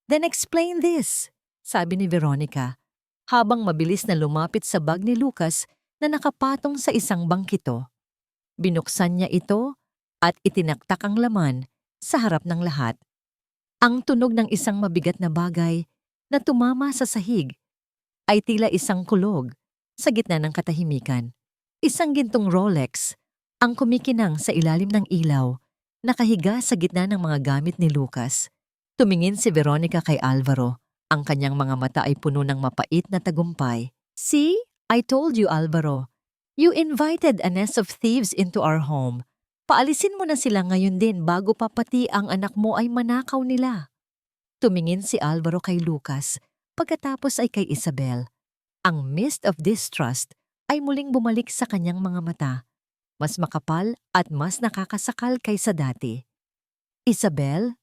"Then explain this," sabi ni Veronica, habang mabilis na lumapit sa bag ni Lucas na nakapatong sa isang bangkito. Binuksan niya ito at itinaktak ang laman sa harap ng lahat. Ang tunog ng isang mabigat na bagay na tumama sa sahig ay tila isang kulog sa gitna ng katahimikan. Isang gintong Rolex ang kumikinang sa ilalim ng ilaw, nakahiga sa gitna ng mga gamit ni Lucas. Tumingin si Veronica kay Alvaro. Ang kanyang mga mata ay puno ng mapait na tagumpay. "See? I told you, Alvaro. You invited a nest of thieves into our home. Paalisin mo na sila ngayon din bago pa pati ang anak mo ay manakaw nila." Tumingin si Alvaro kay Lucas, pagkatapos ay kay Isabel. Ang mist of distrust ay muling bumalik sa kanyang mga mata, mas makapal at mas nakakasakal kaysa dati. "Isabel?"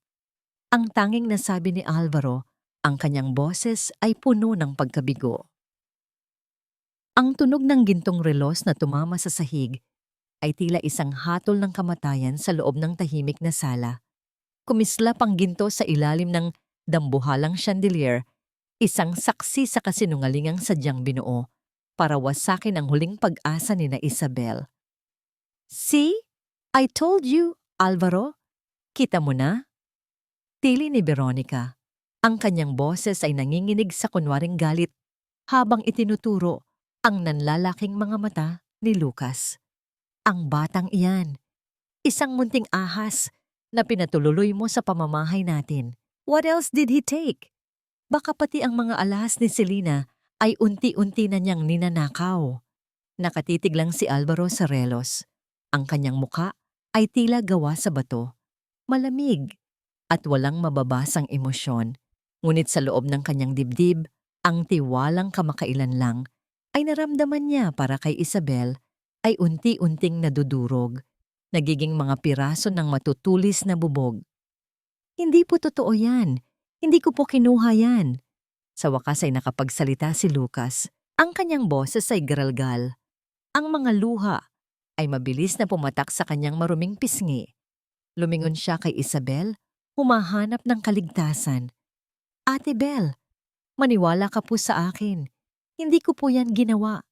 Ang tanging nasabi ni Alvaro, ang kanyang boses ay puno ng pagkabigo. Ang tunog ng gintong relos na tumama sa sahig ay tila isang hatol ng kamatayan sa loob ng tahimik na sala. Kumislap ang ginto sa ilalim ng dambuhalang chandelier, isang saksi sa kasinungalingang sadyang binuo para wasakin ang huling pag-asa ni na Isabel. "See? I told you, Alvaro. Kita mo na?" Tili ni Veronica. Ang kanyang boses ay nanginginig sa kunwaring galit habang itinuturo ang nanlalaking mga mata ni Lucas. "Ang batang iyan, isang munting ahas na pinatululoy mo sa pamamahay natin. What else did he take? Baka pati ang mga alahas ni Selena ay unti-unti na niyang ninanakaw." Nakatitig lang si Alvaro sa relos. Ang kanyang muka ay tila gawa sa bato, malamig at walang mababasang emosyon. Ngunit sa loob ng kanyang dibdib, ang tiwalang kamakailan lang ay naramdaman niya para kay Isabel ay unti-unting nadudurog, nagiging mga piraso ng matutulis na bubog. "Hindi po totoo yan. Hindi ko po kinuha yan." Sa wakas ay nakapagsalita si Lucas. Ang kanyang boses ay garalgal. Ang mga luha ay mabilis na pumatak sa kanyang maruming pisngi. Lumingon siya kay Isabel, humahanap ng kaligtasan. "Ate Bel, maniwala ka po sa akin. Hindi ko po yan ginawa.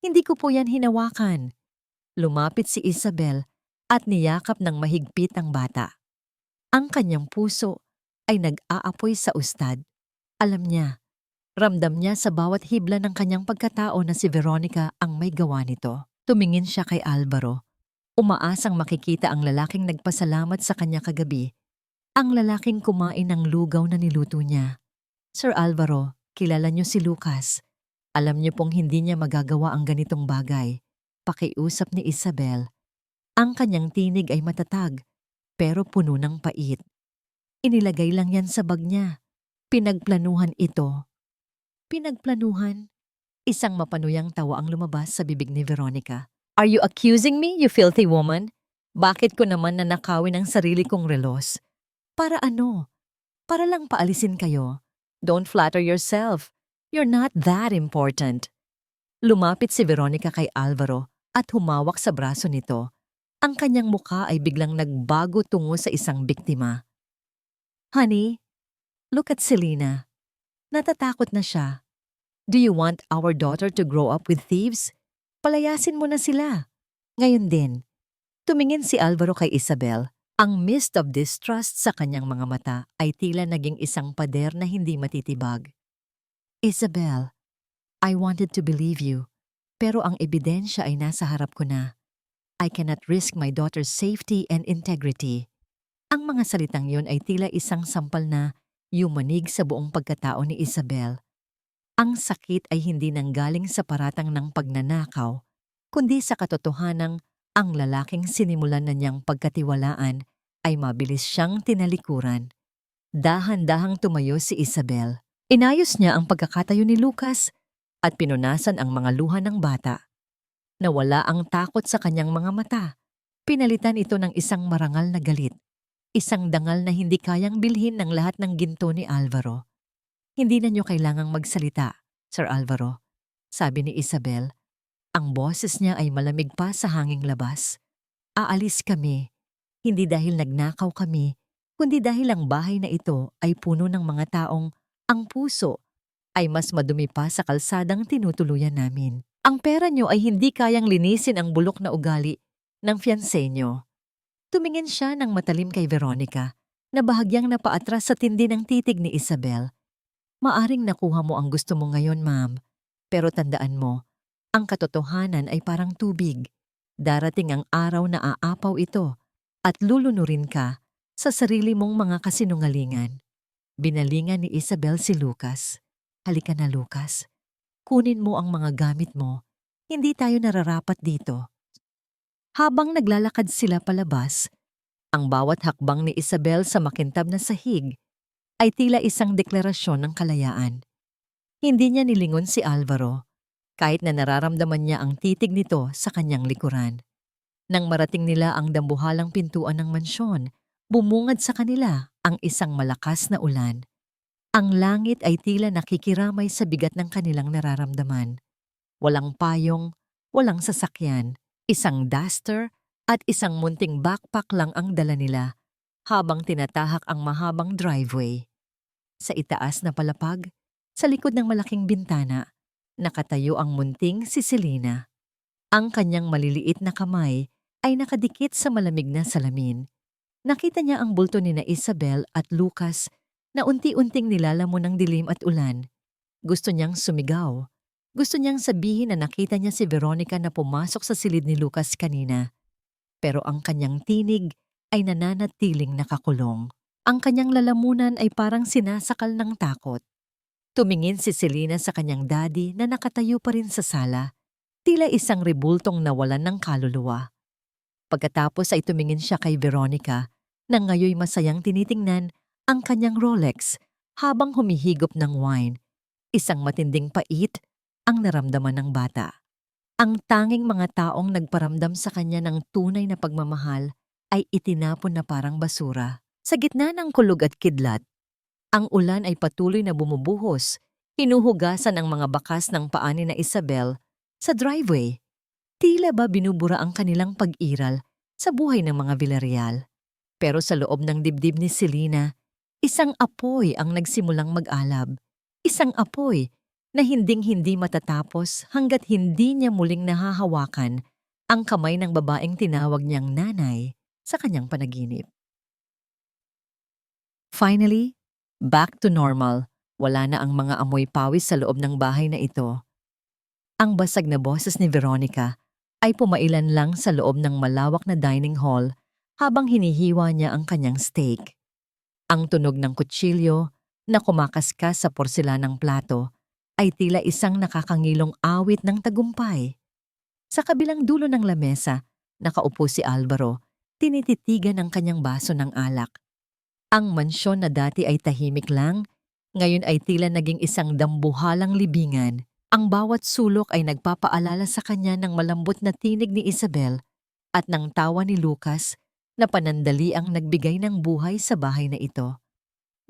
Hindi ko po yan hinawakan." Lumapit si Isabel at niyakap ng mahigpit ang bata. Ang kanyang puso ay nag-aapoy sa ustad. Alam niya, Ramdam niya sa bawat hibla ng kanyang pagkatao na si Veronica ang may gawa nito. Tumingin siya kay Alvaro, umaasang makikita ang lalaking nagpasalamat sa kanya kagabi, ang lalaking kumain ng lugaw na niluto niya. Sir Alvaro, kilala niyo si Lucas. Alam niyo pong hindi niya magagawa ang ganitong bagay. Pakiusap ni Isabel. Ang kanyang tinig ay matatag, pero puno ng pait. Inilagay lang yan sa bag niya. Pinagplanuhan ito. Pinagplanuhan? Isang mapanuyang tawa ang lumabas sa bibig ni Veronica. Are you accusing me, you filthy woman? Bakit ko naman nanakawin ang sarili kong relos? Para ano? Para lang paalisin kayo. Don't flatter yourself. You're not that important. Lumapit si Veronica kay Alvaro at humawak sa braso nito. Ang kanyang mukha ay biglang nagbago tungo sa isang biktima. Honey, look at Selena. Natatakot na siya. Do you want our daughter to grow up with thieves? Palayasin mo na sila. Ngayon din, tumingin si Alvaro kay Isabel. Ang mist of distrust sa kanyang mga mata ay tila naging isang pader na hindi matitibag. Isabel, I wanted to believe you, pero ang ebidensya ay nasa harap ko na. I cannot risk my daughter's safety and integrity. Ang mga salitang yon ay tila isang sampal na yumanig sa buong pagkatao ni Isabel. Ang sakit ay hindi nanggaling sa paratang ng pagnanakaw, kundi sa katotohanang ang lalaking sinimulan na niyang pagkatiwalaan ay mabilis siyang tinalikuran. Dahan-dahang tumayo si Isabel. Inayos niya ang pagkakatayo ni Lucas at pinunasan ang mga luha ng bata. Nawala ang takot sa kanyang mga mata. Pinalitan ito ng isang marangal na galit. Isang dangal na hindi kayang bilhin ng lahat ng ginto ni Alvaro. Hindi na niyo kailangang magsalita, Sir Alvaro, sabi ni Isabel. Ang boses niya ay malamig pa sa hanging labas. Aalis kami, hindi dahil nagnakaw kami, kundi dahil ang bahay na ito ay puno ng mga taong ang puso ay mas madumi pa sa kalsadang tinutuluyan namin. Ang pera niyo ay hindi kayang linisin ang bulok na ugali ng fiancé niyo. Tumingin siya ng matalim kay Veronica, na bahagyang napaatras sa tindi ng titig ni Isabel. Maaring nakuha mo ang gusto mo ngayon, ma'am, pero tandaan mo, ang katotohanan ay parang tubig. Darating ang araw na aapaw ito at lulunurin ka sa sarili mong mga kasinungalingan. Binalingan ni Isabel si Lucas. Halika na, Lucas. Kunin mo ang mga gamit mo. Hindi tayo nararapat dito. Habang naglalakad sila palabas, ang bawat hakbang ni Isabel sa makintab na sahig ay tila isang deklarasyon ng kalayaan. Hindi niya nilingon si Alvaro, kahit na nararamdaman niya ang titig nito sa kanyang likuran. Nang marating nila ang dambuhalang pintuan ng mansyon, bumungad sa kanila ang isang malakas na ulan. Ang langit ay tila nakikiramay sa bigat ng kanilang nararamdaman. Walang payong, walang sasakyan, isang duster at isang munting backpack lang ang dala nila habang tinatahak ang mahabang driveway. Sa itaas na palapag, sa likod ng malaking bintana, nakatayo ang munting si Selena. Ang kanyang maliliit na kamay ay nakadikit sa malamig na salamin. Nakita niya ang bulto ni na Isabel at Lucas na unti-unting nilalamon ng dilim at ulan. Gusto niyang sumigaw. Gusto niyang sabihin na nakita niya si Veronica na pumasok sa silid ni Lucas kanina. Pero ang kanyang tinig ay nananatiling nakakulong. Ang kanyang lalamunan ay parang sinasakal ng takot. Tumingin si Selena sa kanyang daddy na nakatayo pa rin sa sala, tila isang rebultong nawalan ng kaluluwa. Pagkatapos ay tumingin siya kay Veronica na ngayoy masayang tinitingnan ang kanyang Rolex habang humihigop ng wine. Isang matinding pait ang naramdaman ng bata. Ang tanging mga taong nagparamdam sa kanya ng tunay na pagmamahal ay itinapon na parang basura. Sa gitna ng kulog at kidlat, ang ulan ay patuloy na bumubuhos, hinuhugasan ang mga bakas ng paa ni na Isabel sa driveway. Tila ba binubura ang kanilang pag-iral sa buhay ng mga Villarreal. Pero sa loob ng dibdib ni Selena, isang apoy ang nagsimulang mag-alab. Isang apoy na hinding-hindi matatapos hanggat hindi niya muling nahahawakan ang kamay ng babaeng tinawag niyang nanay sa kanyang panaginip. Finally, back to normal. Wala na ang mga amoy pawis sa loob ng bahay na ito. Ang basag na boses ni Veronica ay pumailan lang sa loob ng malawak na dining hall habang hinihiwa niya ang kanyang steak. Ang tunog ng kutsilyo na kumakaskas sa porselanang plato ay tila isang nakakangilong awit ng tagumpay. Sa kabilang dulo ng lamesa, nakaupo si Alvaro, tinititigan ang kanyang baso ng alak. Ang mansyon na dati ay tahimik lang, ngayon ay tila naging isang dambuhalang libingan. Ang bawat sulok ay nagpapaalala sa kanya ng malambot na tinig ni Isabel at ng tawa ni Lucas na panandali ang nagbigay ng buhay sa bahay na ito.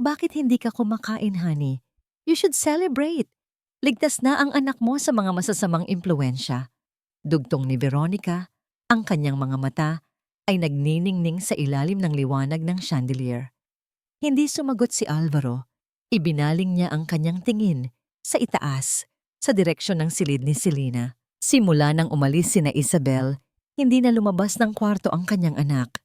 Bakit hindi ka kumakain, honey? You should celebrate. Ligtas na ang anak mo sa mga masasamang impluensya. Dugtong ni Veronica, ang kanyang mga mata ay nagniningning sa ilalim ng liwanag ng chandelier. Hindi sumagot si Alvaro. Ibinaling niya ang kanyang tingin sa itaas, sa direksyon ng silid ni Selena. Simula nang umalis sina Isabel, hindi na lumabas ng kwarto ang kanyang anak.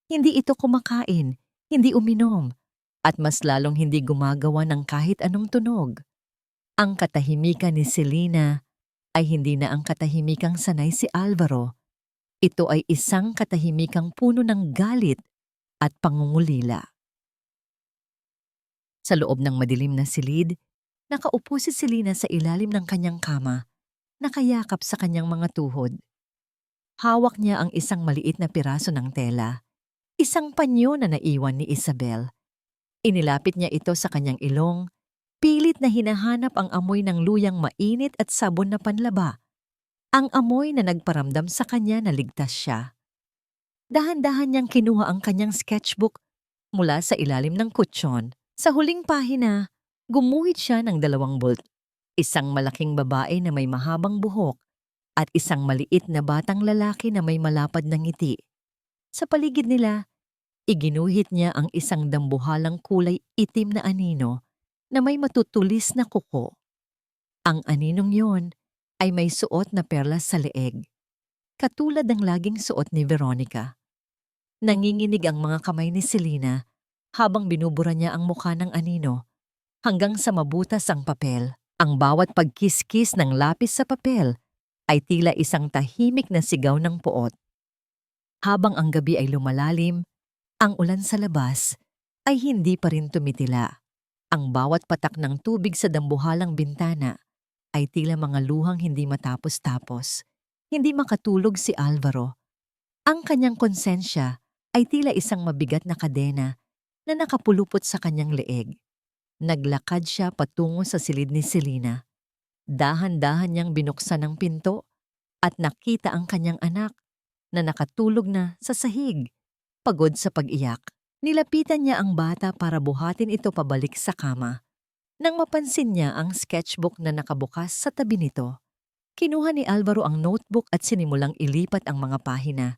Hindi ito kumakain, hindi uminom, at mas lalong hindi gumagawa ng kahit anong tunog. Ang katahimikan ni Selena ay hindi na ang katahimikang sanay si Alvaro. Ito ay isang katahimikang puno ng galit at pangungulila. Sa loob ng madilim na silid, nakaupo si Selena sa ilalim ng kanyang kama, nakayakap sa kanyang mga tuhod. Hawak niya ang isang maliit na piraso ng tela, isang panyo na naiwan ni Isabel. Inilapit niya ito sa kanyang ilong, pilit na hinahanap ang amoy ng luyang mainit at sabon na panlaba. Ang amoy na nagparamdam sa kanya na ligtas siya. Dahan-dahan niyang kinuha ang kanyang sketchbook mula sa ilalim ng kutsyon. Sa huling pahina, gumuhit siya ng 2 bolt. Isang malaking babae na may mahabang buhok at isang maliit na batang lalaki na may malapad na ngiti. Sa paligid nila, iginuhit niya ang isang dambuhalang kulay itim na anino na may matutulis na kuko. Ang aninong yon ay may suot na perlas sa leeg, katulad ng laging suot ni Veronica. Nanginginig ang mga kamay ni Selena habang binubura niya ang mukha ng anino hanggang sa mabutas ang papel. Ang bawat pagkiskis ng lapis sa papel ay tila isang tahimik na sigaw ng puot. Habang ang gabi ay lumalalim, ang ulan sa labas ay hindi pa rin tumitila. Ang bawat patak ng tubig sa dambuhalang bintana ay tila mga luhang hindi matapos-tapos. Hindi makatulog si Alvaro. Ang kanyang konsensya ay tila isang mabigat na kadena na nakapulupot sa kanyang leeg. Naglakad siya patungo sa silid ni Selena. Dahan-dahan niyang binuksan ang pinto at nakita ang kanyang anak na nakatulog na sa sahig, pagod sa pag-iyak. Nilapitan niya ang bata para buhatin ito pabalik sa kama. Nang mapansin niya ang sketchbook na nakabukas sa tabi nito, kinuha ni Alvaro ang notebook at sinimulang ilipat ang mga pahina.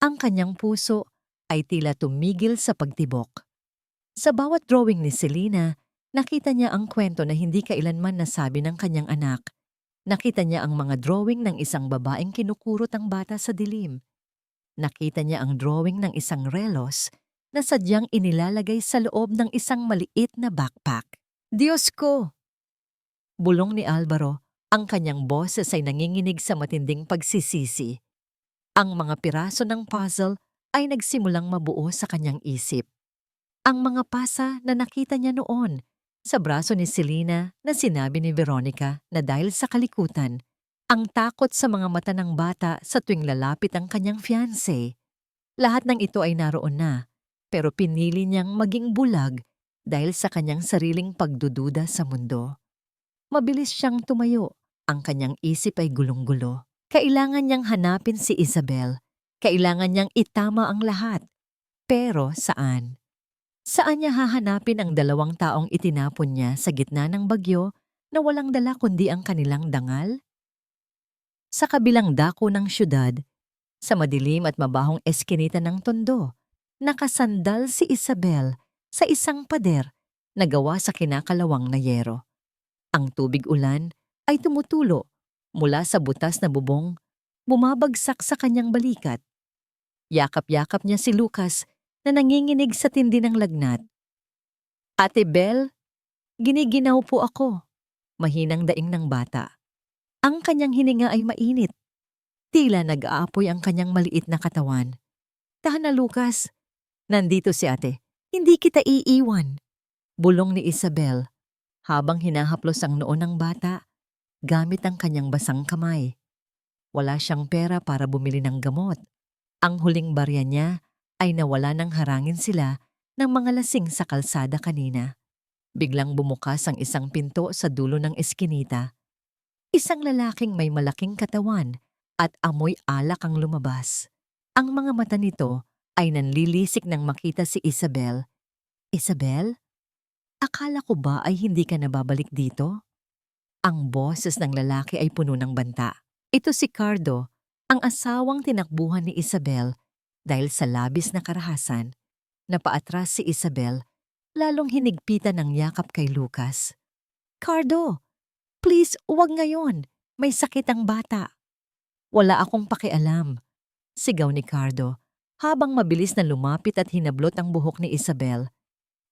Ang kanyang puso ay tila tumigil sa pagtibok. Sa bawat drawing ni Selena, nakita niya ang kwento na hindi kailanman nasabi ng kanyang anak. Nakita niya ang mga drawing ng isang babaeng kinukurot ang bata sa dilim. Nakita niya ang drawing ng isang relos na sadyang inilalagay sa loob ng isang maliit na backpack. Diyos ko! Bulong ni Alvaro, ang kanyang boses ay nanginginig sa matinding pagsisisi. Ang mga piraso ng puzzle ay nagsimulang mabuo sa kanyang isip. Ang mga pasa na nakita niya noon sa braso ni Selena na sinabi ni Veronica na dahil sa kalikutan, ang takot sa mga mata ng bata sa tuwing lalapit ang kanyang fiancé. Lahat ng ito ay naroon na, pero pinili niyang maging bulag dahil sa kanyang sariling pagdududa sa mundo. Mabilis siyang tumayo, ang kanyang isip ay gulong-gulo. Kailangan niyang hanapin si Isabel, kailangan niyang itama ang lahat. Pero saan? Saan niya hahanapin ang 2 taong itinapon niya sa gitna ng bagyo na walang dala kundi ang kanilang dangal? Sa kabilang dako ng syudad, sa madilim at mabahong eskinita ng tondo, nakasandal si Isabel sa isang pader na gawa sa kinakalawang na yero. Ang tubig ulan ay tumutulo mula sa butas na bubong, bumabagsak sa kanyang balikat. Yakap-yakap niya si Lucas na nanginginig sa tindi ng lagnat. Ate Bel, Giniginaw po ako. Mahinang daing ng bata. Ang kanyang hininga ay mainit. Tila nag-aapoy ang kanyang maliit na katawan. Tahan na Lucas. Nandito si ate. Hindi kita iiwan. Bulong ni Isabel habang hinahaplos ang noo ng bata gamit ang kanyang basang kamay. Wala siyang pera para bumili ng gamot. Ang huling barya niya ay nawala nang harangin sila ng mga lasing sa kalsada kanina. Biglang bumukas ang isang pinto sa dulo ng eskinita. Isang lalaking may malaking katawan at amoy alak ang lumabas. Ang mga mata nito ay nanlilisik nang makita si Isabel. Isabel? Akala ko ba ay hindi ka nababalik dito? Ang boses ng lalaki ay puno ng banta. Ito si Cardo, ang asawang tinakbuhan ni Isabel dahil sa labis na karahasan. Napaatras si Isabel, lalong hinigpitan ng yakap kay Lucas. Cardo, please huwag ngayon. May sakit ang bata. Wala akong pakialam. Sigaw ni Cardo habang mabilis na lumapit at hinablot ang buhok ni Isabel.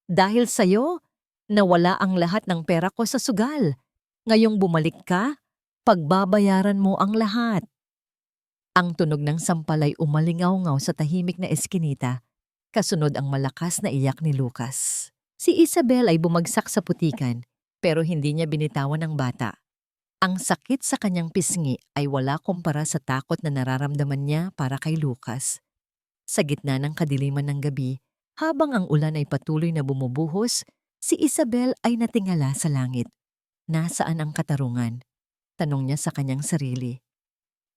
Dahil sa'yo, nawala ang lahat ng pera ko sa sugal. Ngayong bumalik ka, pagbabayaran mo ang lahat. Ang tunog ng sampalay umalingaw-ngaw sa tahimik na eskinita, kasunod ang malakas na iyak ni Lucas. Si Isabel ay bumagsak sa putikan, pero hindi niya binitawan ang bata. Ang sakit sa kanyang pisngi ay wala kumpara sa takot na nararamdaman niya para kay Lucas. Sa gitna ng kadiliman ng gabi, habang ang ulan ay patuloy na bumubuhos, si Isabel ay natingala sa langit. Nasaan ang katarungan? Tanong niya sa kanyang sarili.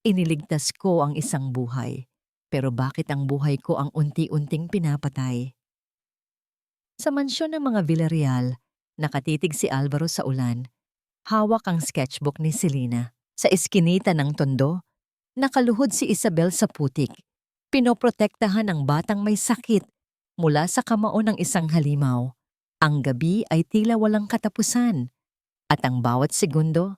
Iniligtas ko ang isang buhay, pero bakit ang buhay ko ang unti-unting pinapatay? Sa mansyon ng mga Villarreal, nakatitig si Alvaro sa ulan. Hawak ang sketchbook ni Selena. Sa eskinita ng tondo, nakaluhod si Isabel sa putik. Pinoprotektahan ang batang may sakit mula sa kamao ng isang halimaw. Ang gabi ay tila walang katapusan at ang bawat segundo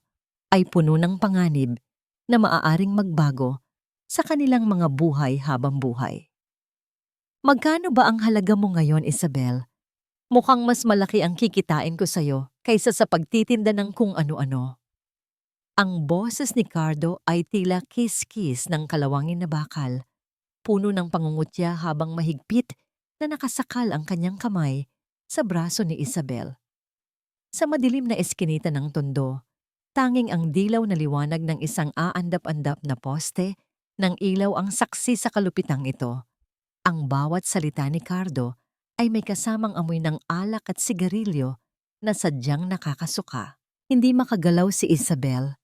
ay puno ng panganib na maaaring magbago sa kanilang mga buhay habang buhay. Magkano ba ang halaga mo ngayon, Isabel? Mukhang mas malaki ang kikitain ko sa'yo kaysa sa pagtitinda ng kung ano-ano. Ang boses ni Cardo ay tila kiss-kiss ng kalawangin na bakal. Puno ng pangungutya habang mahigpit na nakasakal ang kanyang kamay sa braso ni Isabel. Sa madilim na eskinita ng tondo, tanging ang dilaw na liwanag ng isang aandap-andap na poste ng ilaw ang saksi sa kalupitang ito. Ang bawat salita ni Cardo ay may kasamang amoy ng alak at sigarilyo na sadyang nakakasuka. Hindi makagalaw si Isabel.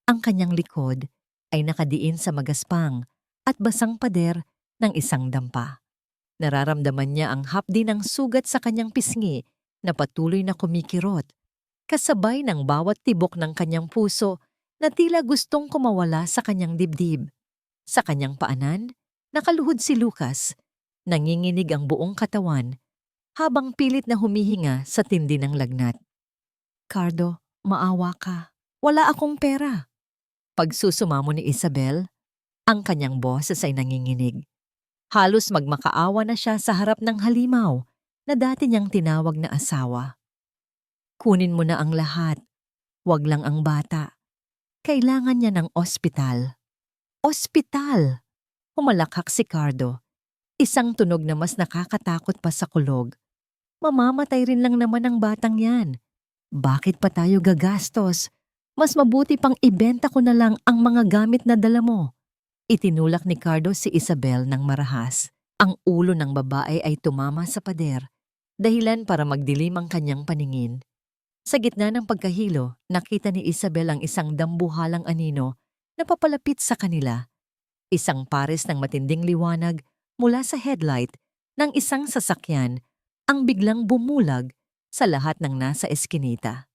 Ang kanyang likod ay nakadiin sa magaspang at basang pader ng isang dampa. Nararamdaman niya ang hapdi ng sugat sa kanyang pisngi na patuloy na kumikirot, kasabay ng bawat tibok ng kanyang puso na tila gustong kumawala sa kanyang dibdib. Sa kanyang paanan, nakaluhod si Lucas. Nanginginig ang buong katawan habang pilit na humihinga sa tindi ng lagnat. Cardo, maawa ka. Wala akong pera. Pagsusumamo ni Isabel, ang kanyang boses ay nanginginig. Halos magmakaawa na siya sa harap ng halimaw na dati niyang tinawag na asawa. Kunin mo na ang lahat. Wag lang ang bata. Kailangan niya ng ospital. Ospital! Humalakhak si Cardo. Isang tunog na mas nakakatakot pa sa kulog. Mamamatay rin lang naman ang batang yan. Bakit pa tayo gagastos? Mas mabuti pang ibenta ko na lang ang mga gamit na dala mo. Itinulak ni Cardo si Isabel ng marahas. Ang ulo ng babae ay tumama sa pader, dahilan para magdilim ang kanyang paningin. Sa gitna ng pagkahilo, nakita ni Isabel ang isang dambuhalang anino na papalapit sa kanila. Isang pares ng matinding liwanag mula sa headlight ng isang sasakyan ang biglang bumulag sa lahat ng nasa eskinita.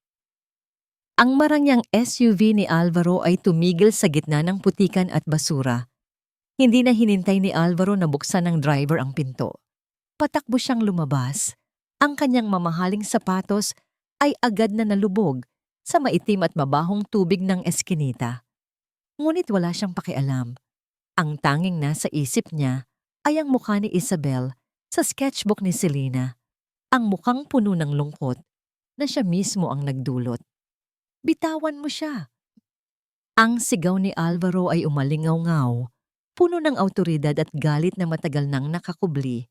Ang marangyang SUV ni Alvaro ay tumigil sa gitna ng putikan at basura. Hindi na hinintay ni Alvaro na buksan ng driver ang pinto. Patakbo siyang lumabas. Ang kanyang mamahaling sapatos ay agad na nalubog sa maitim at mabahong tubig ng eskinita. Ngunit wala siyang pakialam. Ang tanging nasa isip niya ay ang mukha ni Isabel sa sketchbook ni Selena. Ang mukhang puno ng lungkot na siya mismo ang nagdulot. Bitawan mo siya. Ang sigaw ni Alvaro ay umalingaw-ngaw, puno ng awtoridad at galit na matagal nang nakakubli.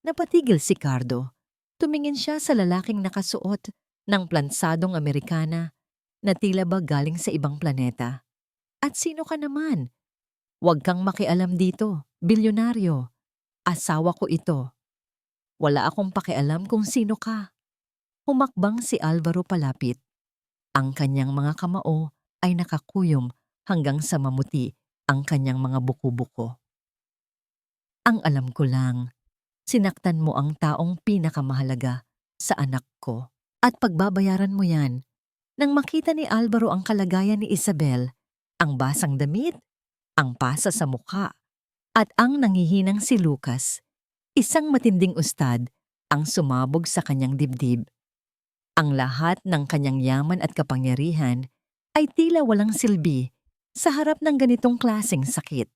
Napatigil si Cardo. Tumingin siya sa lalaking nakasuot ng plansadong Amerikana na tila ba galing sa ibang planeta. At sino ka naman? Huwag kang makialam dito, bilyonaryo. Asawa ko ito. Wala akong pakialam kung sino ka. Humakbang si Alvaro palapit. Ang kanyang mga kamao ay nakakuyom hanggang sa mamuti ang kanyang mga buko-buko. Ang alam ko lang, sinaktan mo ang taong pinakamahalaga sa anak ko. At pagbabayaran mo yan. Nang makita ni Alvaro ang kalagayan ni Isabel, ang basang damit, ang pasa sa mukha, at ang nangihinang si Lucas, isang matinding ustad ang sumabog sa kanyang dibdib. Ang lahat ng kanyang yaman at kapangyarihan ay tila walang silbi sa harap ng ganitong klaseng sakit.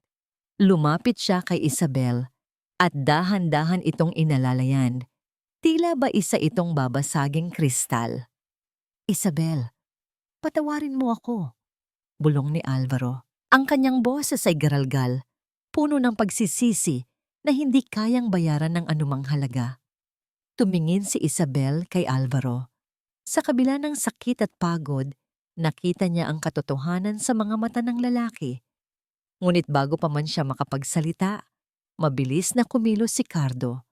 Lumapit siya kay Isabel at dahan-dahan itong inalalayan. Tila ba isa itong babasaging kristal. Isabel, patawarin mo ako, bulong ni Alvaro. Ang kanyang boses ay garalgal, puno ng pagsisisi na hindi kayang bayaran ng anumang halaga. Tumingin si Isabel kay Alvaro. Sa kabila ng sakit at pagod, nakita niya ang katotohanan sa mga mata ng lalaki. Ngunit bago pa man siya makapagsalita, mabilis na kumilos si Cardo.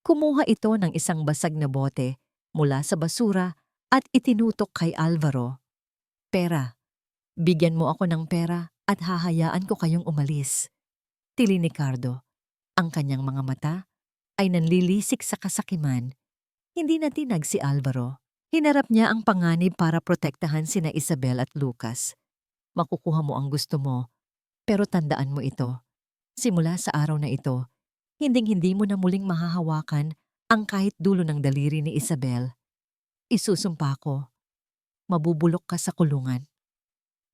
Kumuha ito ng isang basag na bote mula sa basura at itinutok kay Alvaro. Pera. Bigyan mo ako ng pera at hahayaan ko kayong umalis. Tili ni Cardo. Ang kanyang mga mata ay nanlilisik sa kasakiman. Hindi natinag si Alvaro. Hinarap niya ang panganib para protektahan sina Isabel at Lucas. Makukuha mo ang gusto mo, pero tandaan mo ito. Simula sa araw na ito, hinding-hindi mo na muling mahahawakan ang kahit dulo ng daliri ni Isabel. Isusumpa ko, mabubulok ka sa kulungan.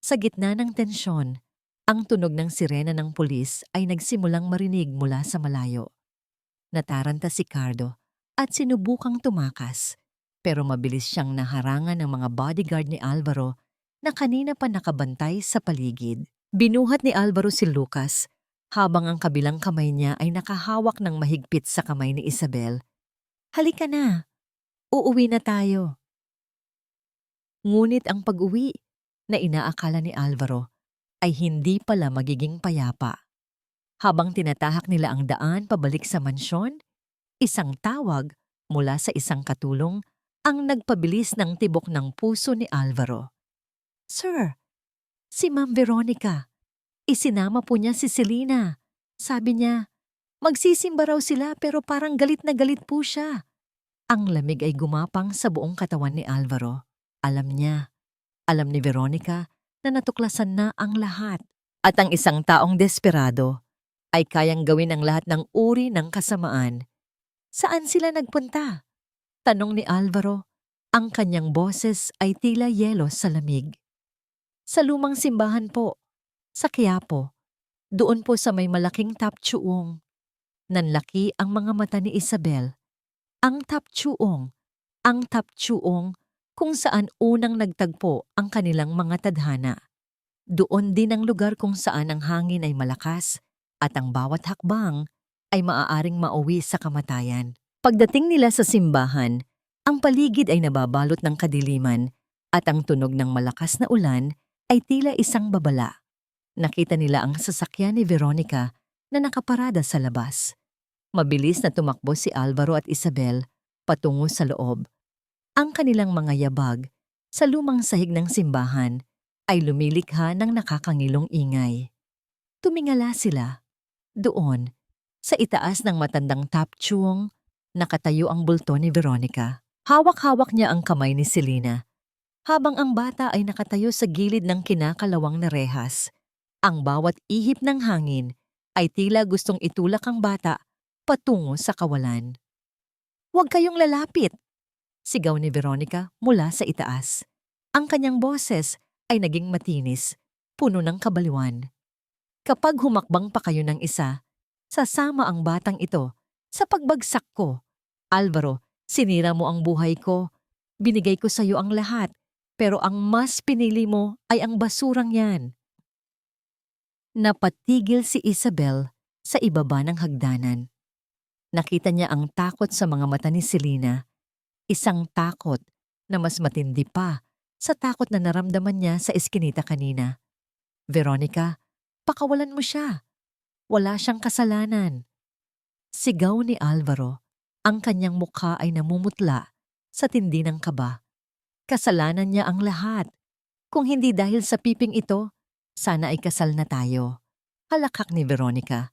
Sa gitna ng tensyon, ang tunog ng sirena ng pulis ay nagsimulang marinig mula sa malayo. Nataranta si Cardo at sinubukang tumakas, pero mabilis siyang naharangan ng mga bodyguard ni Alvaro na kanina pa nakabantay sa paligid. Binuhat ni Alvaro si Lucas habang ang kabilang kamay niya ay nakahawak ng mahigpit sa kamay ni Isabel. Halika na, uuwi na tayo. Ngunit ang pag-uwi na inaakala ni Alvaro ay hindi pala magiging payapa. Habang tinatahak nila ang daan pabalik sa mansyon, isang tawag mula sa isang katulong ang nagpabilis ng tibok ng puso ni Alvaro. Sir, si Ma'am Veronica. Isinama po niya si Selena. Sabi niya, magsisimba raw sila pero parang galit na galit po siya. Ang lamig ay gumapang sa buong katawan ni Alvaro. Alam niya, alam ni Veronica na natuklasan na ang lahat. At ang isang taong desperado ay kayang gawin ang lahat ng uri ng kasamaan. Saan sila nagpunta? Tanong ni Alvaro. Ang kanyang boses ay tila yelo sa lamig. Sa lumang simbahan po. Sa Quiapo, doon po sa may malaking taptsuong. Nanlaki ang mga mata ni Isabel. Ang taptsuong kung saan unang nagtagpo ang kanilang mga tadhana. Doon din ang lugar kung saan ang hangin ay malakas at ang bawat hakbang ay maaaring mauwi sa kamatayan. Pagdating nila sa simbahan, ang paligid ay nababalot ng kadiliman at ang tunog ng malakas na ulan ay tila isang babala. Nakita nila ang sasakyan ni Veronica na nakaparada sa labas. Mabilis na tumakbo si Alvaro at Isabel patungo sa loob. Ang kanilang mga yabag sa lumang sahig ng simbahan ay lumilikha ng nakakangilong ingay. Tumingala sila. Doon, sa itaas ng matandang taptsuong, nakatayo ang bulto ni Veronica. Hawak-hawak niya ang kamay ni Selena, habang ang bata ay nakatayo sa gilid ng kinakalawang na rehas. Ang bawat ihip ng hangin ay tila gustong itulak ang bata patungo sa kawalan. Huwag kayong lalapit! Sigaw ni Veronica mula sa itaas. Ang kanyang boses ay naging matinis, puno ng kabaliwan. Kapag humakbang pa kayo ng isa, sasama ang batang ito sa pagbagsak ko. Alvaro, sinira mo ang buhay ko. Binigay ko sa iyo ang lahat, pero ang mas pinili mo ay ang basurang yan. Napatigil si Isabel sa ibaba ng hagdanan. Nakita niya ang takot sa mga mata ni Selena, isang takot na mas matindi pa sa takot na naramdaman niya sa eskinita kanina. Veronica, pakawalan mo siya. Wala siyang kasalanan. Sigaw ni Alvaro. Ang kanyang mukha ay namumutla sa tindi ng kaba. Kasalanan niya ang lahat. Kung hindi dahil sa piping ito, sana ay kasal na tayo. Halakak ni Veronica,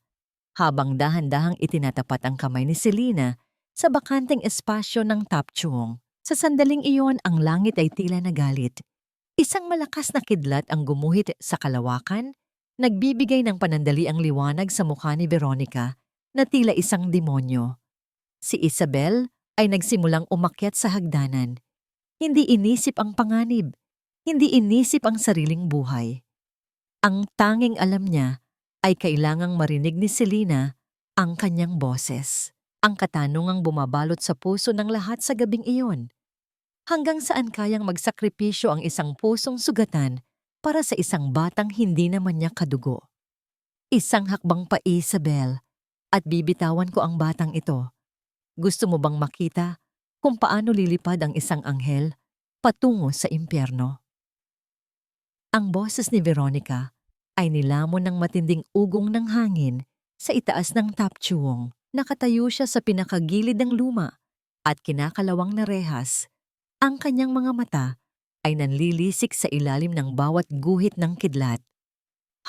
habang dahan-dahang itinatapat ang kamay ni Selena sa bakanteng espasyo ng tapchung. Sa sandaling iyon, ang langit ay tila nagalit. Isang malakas na kidlat ang gumuhit sa kalawakan, nagbibigay ng panandaliang liwanag sa mukha ni Veronica na tila isang demonyo. Si Isabel ay nagsimulang umakyat sa hagdanan. Hindi inisip ang panganib, hindi inisip ang sariling buhay. Ang tanging alam niya ay kailangang marinig ni Selena ang kanyang boses. Ang katanungang bumabalot sa puso ng lahat sa gabing iyon. Hanggang saan kayang magsakripisyo ang isang pusong sugatan para sa isang batang hindi naman niya kadugo? Isang hakbang pa, Isabel, at bibitawan ko ang batang ito. Gusto mo bang makita kung paano lilipad ang isang anghel patungo sa impyerno? Ang boses ni Veronica ay nilamon ng matinding ugong ng hangin sa itaas ng tapchuong. Nakatayo siya sa pinakagilid ng luma at kinakalawang na rehas. Ang kanyang mga mata ay nanlilisik sa ilalim ng bawat guhit ng kidlat.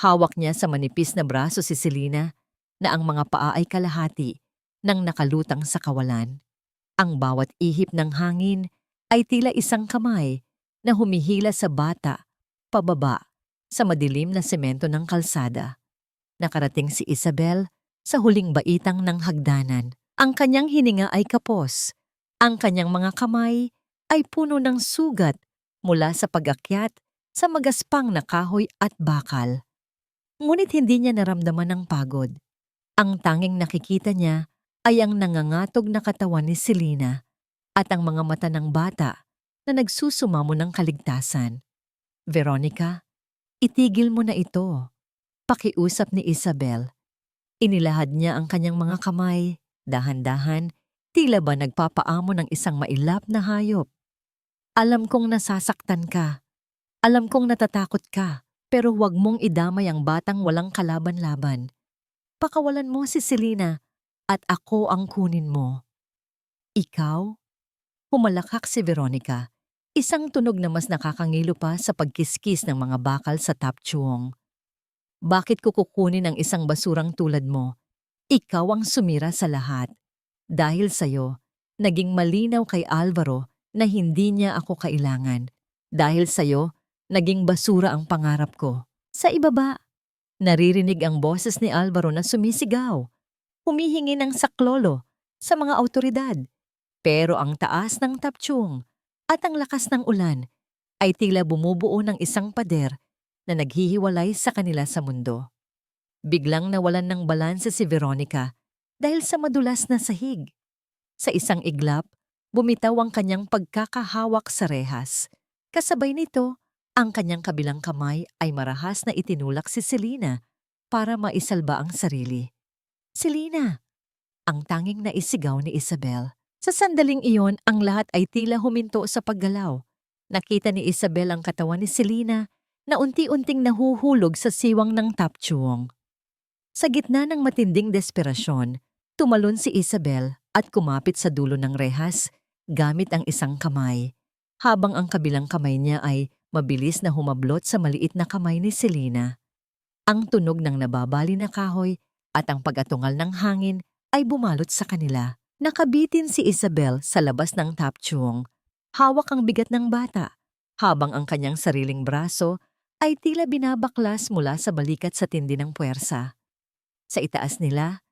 Hawak niya sa manipis na braso si Selena na ang mga paa ay kalahati nang nakalutang sa kawalan. Ang bawat ihip ng hangin ay tila isang kamay na humihila sa bata, pababa, sa madilim na semento ng kalsada. Nakarating si Isabel sa huling baitang ng hagdanan. Ang kanyang hininga ay kapos. Ang kanyang mga kamay ay puno ng sugat mula sa pag-akyat sa magaspang na kahoy at bakal. Ngunit hindi niya naramdaman ang pagod. Ang tanging nakikita niya ay ang nangangatog na katawan ni Selena at ang mga mata ng bata na nagsusumamo ng kaligtasan. Veronica, itigil mo na ito. Pakiusap ni Isabel. Inilahad niya ang kanyang mga kamay, dahan-dahan, tila ba nagpapaamo ng isang mailap na hayop. Alam kong nasasaktan ka. Alam kong natatakot ka, pero huwag mong idamay ang batang walang kalaban-laban. Pakawalan mo si Selena at ako ang kunin mo. Ikaw? Humalakak si Veronica, isang tunog na mas nakakangilo pa sa pagkiskis ng mga bakal sa tapchuong. Bakit ko kukunin ang isang basurang tulad mo? Ikaw ang sumira sa lahat. Dahil sa'yo, naging malinaw kay Alvaro na hindi niya ako kailangan. Dahil sa'yo, naging basura ang pangarap ko. Sa ibaba, naririnig ang boses ni Alvaro na sumisigaw. Humihingi ng saklolo sa mga awtoridad. Pero ang taas ng tapchung at ang lakas ng ulan ay tila bumubuo ng isang pader na naghihiwalay sa kanila sa mundo. Biglang nawalan ng balanse si Veronica dahil sa madulas na sahig. Sa isang iglap, bumitaw ang kanyang pagkakahawak sa rehas. Kasabay nito, ang kanyang kabilang kamay ay marahas na itinulak si Selena para maisalba ang sarili. Selena! Ang tanging naisigaw ni Isabel. Sa sandaling iyon, ang lahat ay tila huminto sa paggalaw. Nakita ni Isabel ang katawan ni Selena na unti-unting nahuhulog sa siwang ng tapchuong. Sa gitna ng matinding desperasyon, tumalon si Isabel at kumapit sa dulo ng rehas gamit ang isang kamay, habang ang kabilang kamay niya ay mabilis na humablot sa maliit na kamay ni Selena. Ang tunog ng nababali na kahoy at ang pag-atungal ng hangin ay bumalot sa kanila. Nakabitin si Isabel sa labas ng tapchuong. Hawak ang bigat ng bata, habang ang kanyang sariling braso ay tila binabaklas mula sa balikat sa tindi ng puwersa. Sa itaas nila,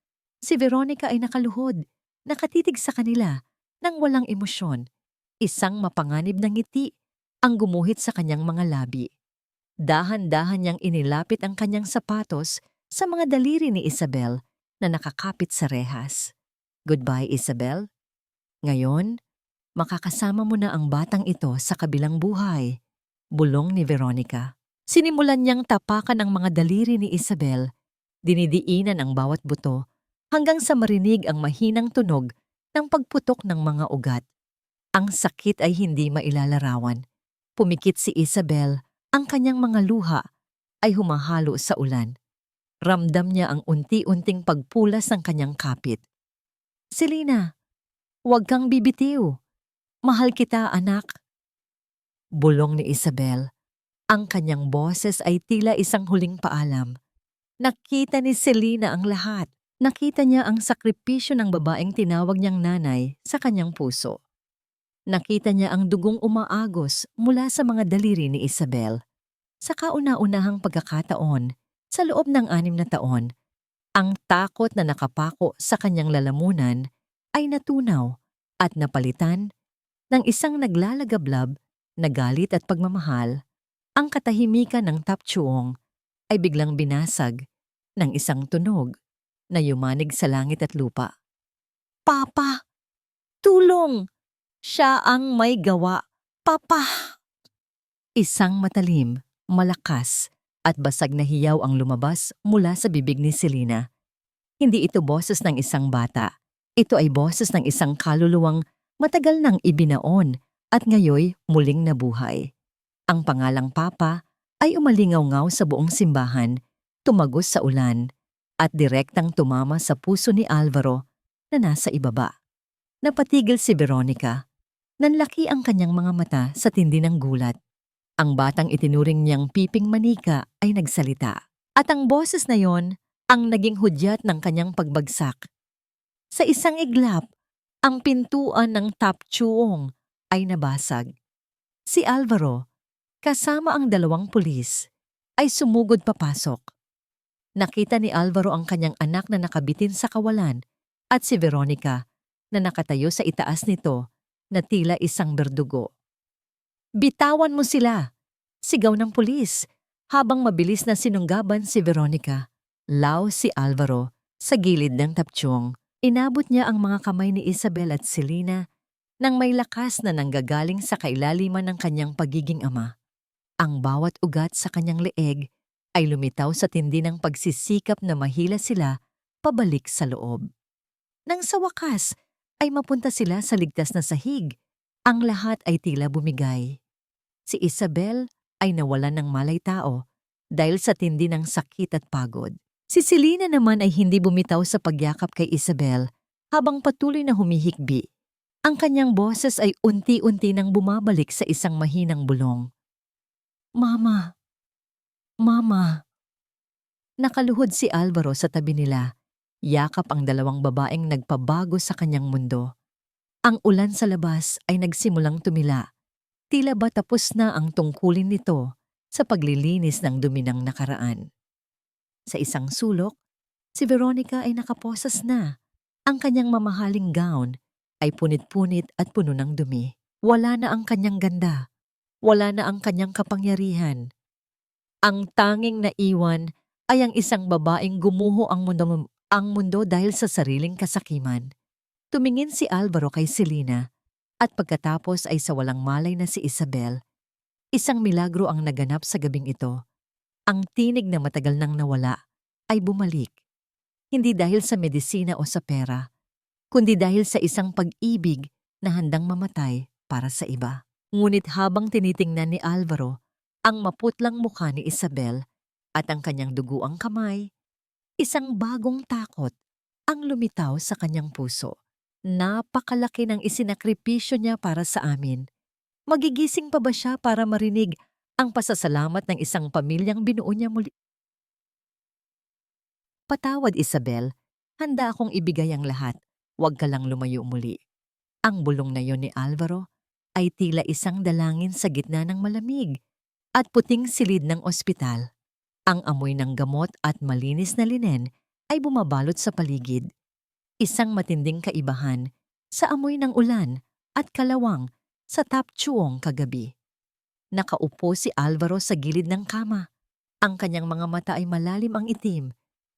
si Veronica ay nakaluhod, nakatitig sa kanila nang walang emosyon. Isang mapanganib na ngiti ang gumuhit sa kanyang mga labi. Dahan-dahan niyang inilapit ang kanyang sapatos sa mga daliri ni Isabel na nakakapit sa rehas. Goodbye, Isabel. Ngayon, Makakasama mo na ang batang ito sa kabilang buhay, bulong ni Veronica. Sinimulan niyang tapakan ang mga daliri ni Isabel, dinidiinan ang bawat buto, hanggang sa marinig ang mahinang tunog ng pagputok ng mga ugat. Ang sakit ay hindi mailalarawan. Pumikit si Isabel, ang kanyang mga luha ay humahalo sa ulan. Ramdam niya ang unti-unting pagpulas ng kanyang kapit. "Selina, huwag kang bibitiw. Mahal kita, anak." Bulong ni Isabel. Ang kanyang boses ay tila isang huling paalam. Nakita ni Selina ang lahat. Nakita niya ang sakripisyo ng babaeng tinawag niyang nanay sa kanyang puso. Nakita niya ang dugong umaagos mula sa mga daliri ni Isabel. Sa kauna-unahang pagkakataon, sa loob ng 6 na taon, ang takot na nakapako sa kanyang lalamunan ay natunaw at napalitan ng isang naglalagablab na galit at pagmamahal. Ang katahimikan ng Tapchuong ay biglang binasag ng isang tunog na yumanig sa langit at lupa. "Papa! Tulong! Siya ang may gawa! Papa!" Isang matalim, malakas, at basag na hiyaw ang lumabas mula sa bibig ni Selina. Hindi ito boses ng isang bata. Ito ay boses ng isang kaluluwang matagal nang ibinaon at ngayoy muling nabuhay. Ang pangalang Papa ay umalingaw-ngaw sa buong simbahan, tumagos sa ulan, at direktang tumama sa puso ni Alvaro na nasa ibaba. Napatigil si Veronica. Nanlaki ang kanyang mga mata sa tindi ng gulat. Ang batang itinuring niyang piping manika ay nagsalita. At ang boses na yon ang naging hudyat ng kanyang pagbagsak. Sa isang iglap, ang pintuan ng Tapchuong ay nabasag. Si Alvaro, kasama ang 2 pulis, ay sumugod papasok. Nakita ni Alvaro ang kanyang anak na nakabitin sa kawalan at si Veronica na nakatayo sa itaas nito na tila isang berdugo. "Bitawan mo sila!" Sigaw ng pulis, habang mabilis na sinunggaban si Veronica. Law si Alvaro sa gilid ng Tapchuong. Inabot niya ang mga kamay ni Isabel at Selina nang may lakas na nanggagaling sa kailaliman ng kanyang pagiging ama. Ang bawat ugat sa kanyang leeg ay lumitaw sa tindi ng pagsisikap na mahila sila pabalik sa loob. Nang sa wakas ay mapunta sila sa ligtas na sahig, ang lahat ay tila bumigay. Si Isabel ay nawalan ng malay-tao dahil sa tindi ng sakit at pagod. Si Selina naman ay hindi bumitaw sa pagyakap kay Isabel habang patuloy na humihikbi. Ang kanyang boses ay unti-unti nang bumabalik sa isang mahinang bulong. "Mama! Mama!" Nakaluhod si Alvaro sa tabi nila. Yakap ang 2 babaeng nagpabago sa kanyang mundo. Ang ulan sa labas ay nagsimulang tumila. Tila ba tapos na ang tungkulin nito sa paglilinis ng dumi ng nakaraan. Sa isang sulok, si Veronica ay nakaposas na. Ang kanyang mamahaling gown ay punit-punit at puno ng dumi. Wala na ang kanyang ganda. Wala na ang kanyang kapangyarihan. Ang tanging naiwan ay ang isang babaeng gumuho ang mundo dahil sa sariling kasakiman. Tumingin si Alvaro kay Selina at pagkatapos ay sa walang malay na si Isabel. Isang milagro ang naganap sa gabing ito. Ang tinig na matagal nang nawala ay bumalik. Hindi dahil sa medisina o sa pera, kundi dahil sa isang pag-ibig na handang mamatay para sa iba. Ngunit habang tinitingnan ni Alvaro ang maputlang mukha ni Isabel at ang kanyang duguang kamay, isang bagong takot ang lumitaw sa kanyang puso. Napakalaki ng isinakripisyo niya para sa amin. Magigising pa ba siya para marinig ang pasasalamat ng isang pamilyang binuo niya muli? "Patawad, Isabel. Handa akong ibigay ang lahat. Huwag ka lang lumayo muli." Ang bulong na yon ni Alvaro ay tila isang dalangin sa gitna ng malamig at puting silid ng ospital. Ang amoy ng gamot at malinis na linen ay bumabalot sa paligid. Isang matinding kaibahan sa amoy ng ulan at kalawang sa Tapchuong kagabi. Nakaupo si Alvaro sa gilid ng kama. Ang kanyang mga mata ay malalim ang itim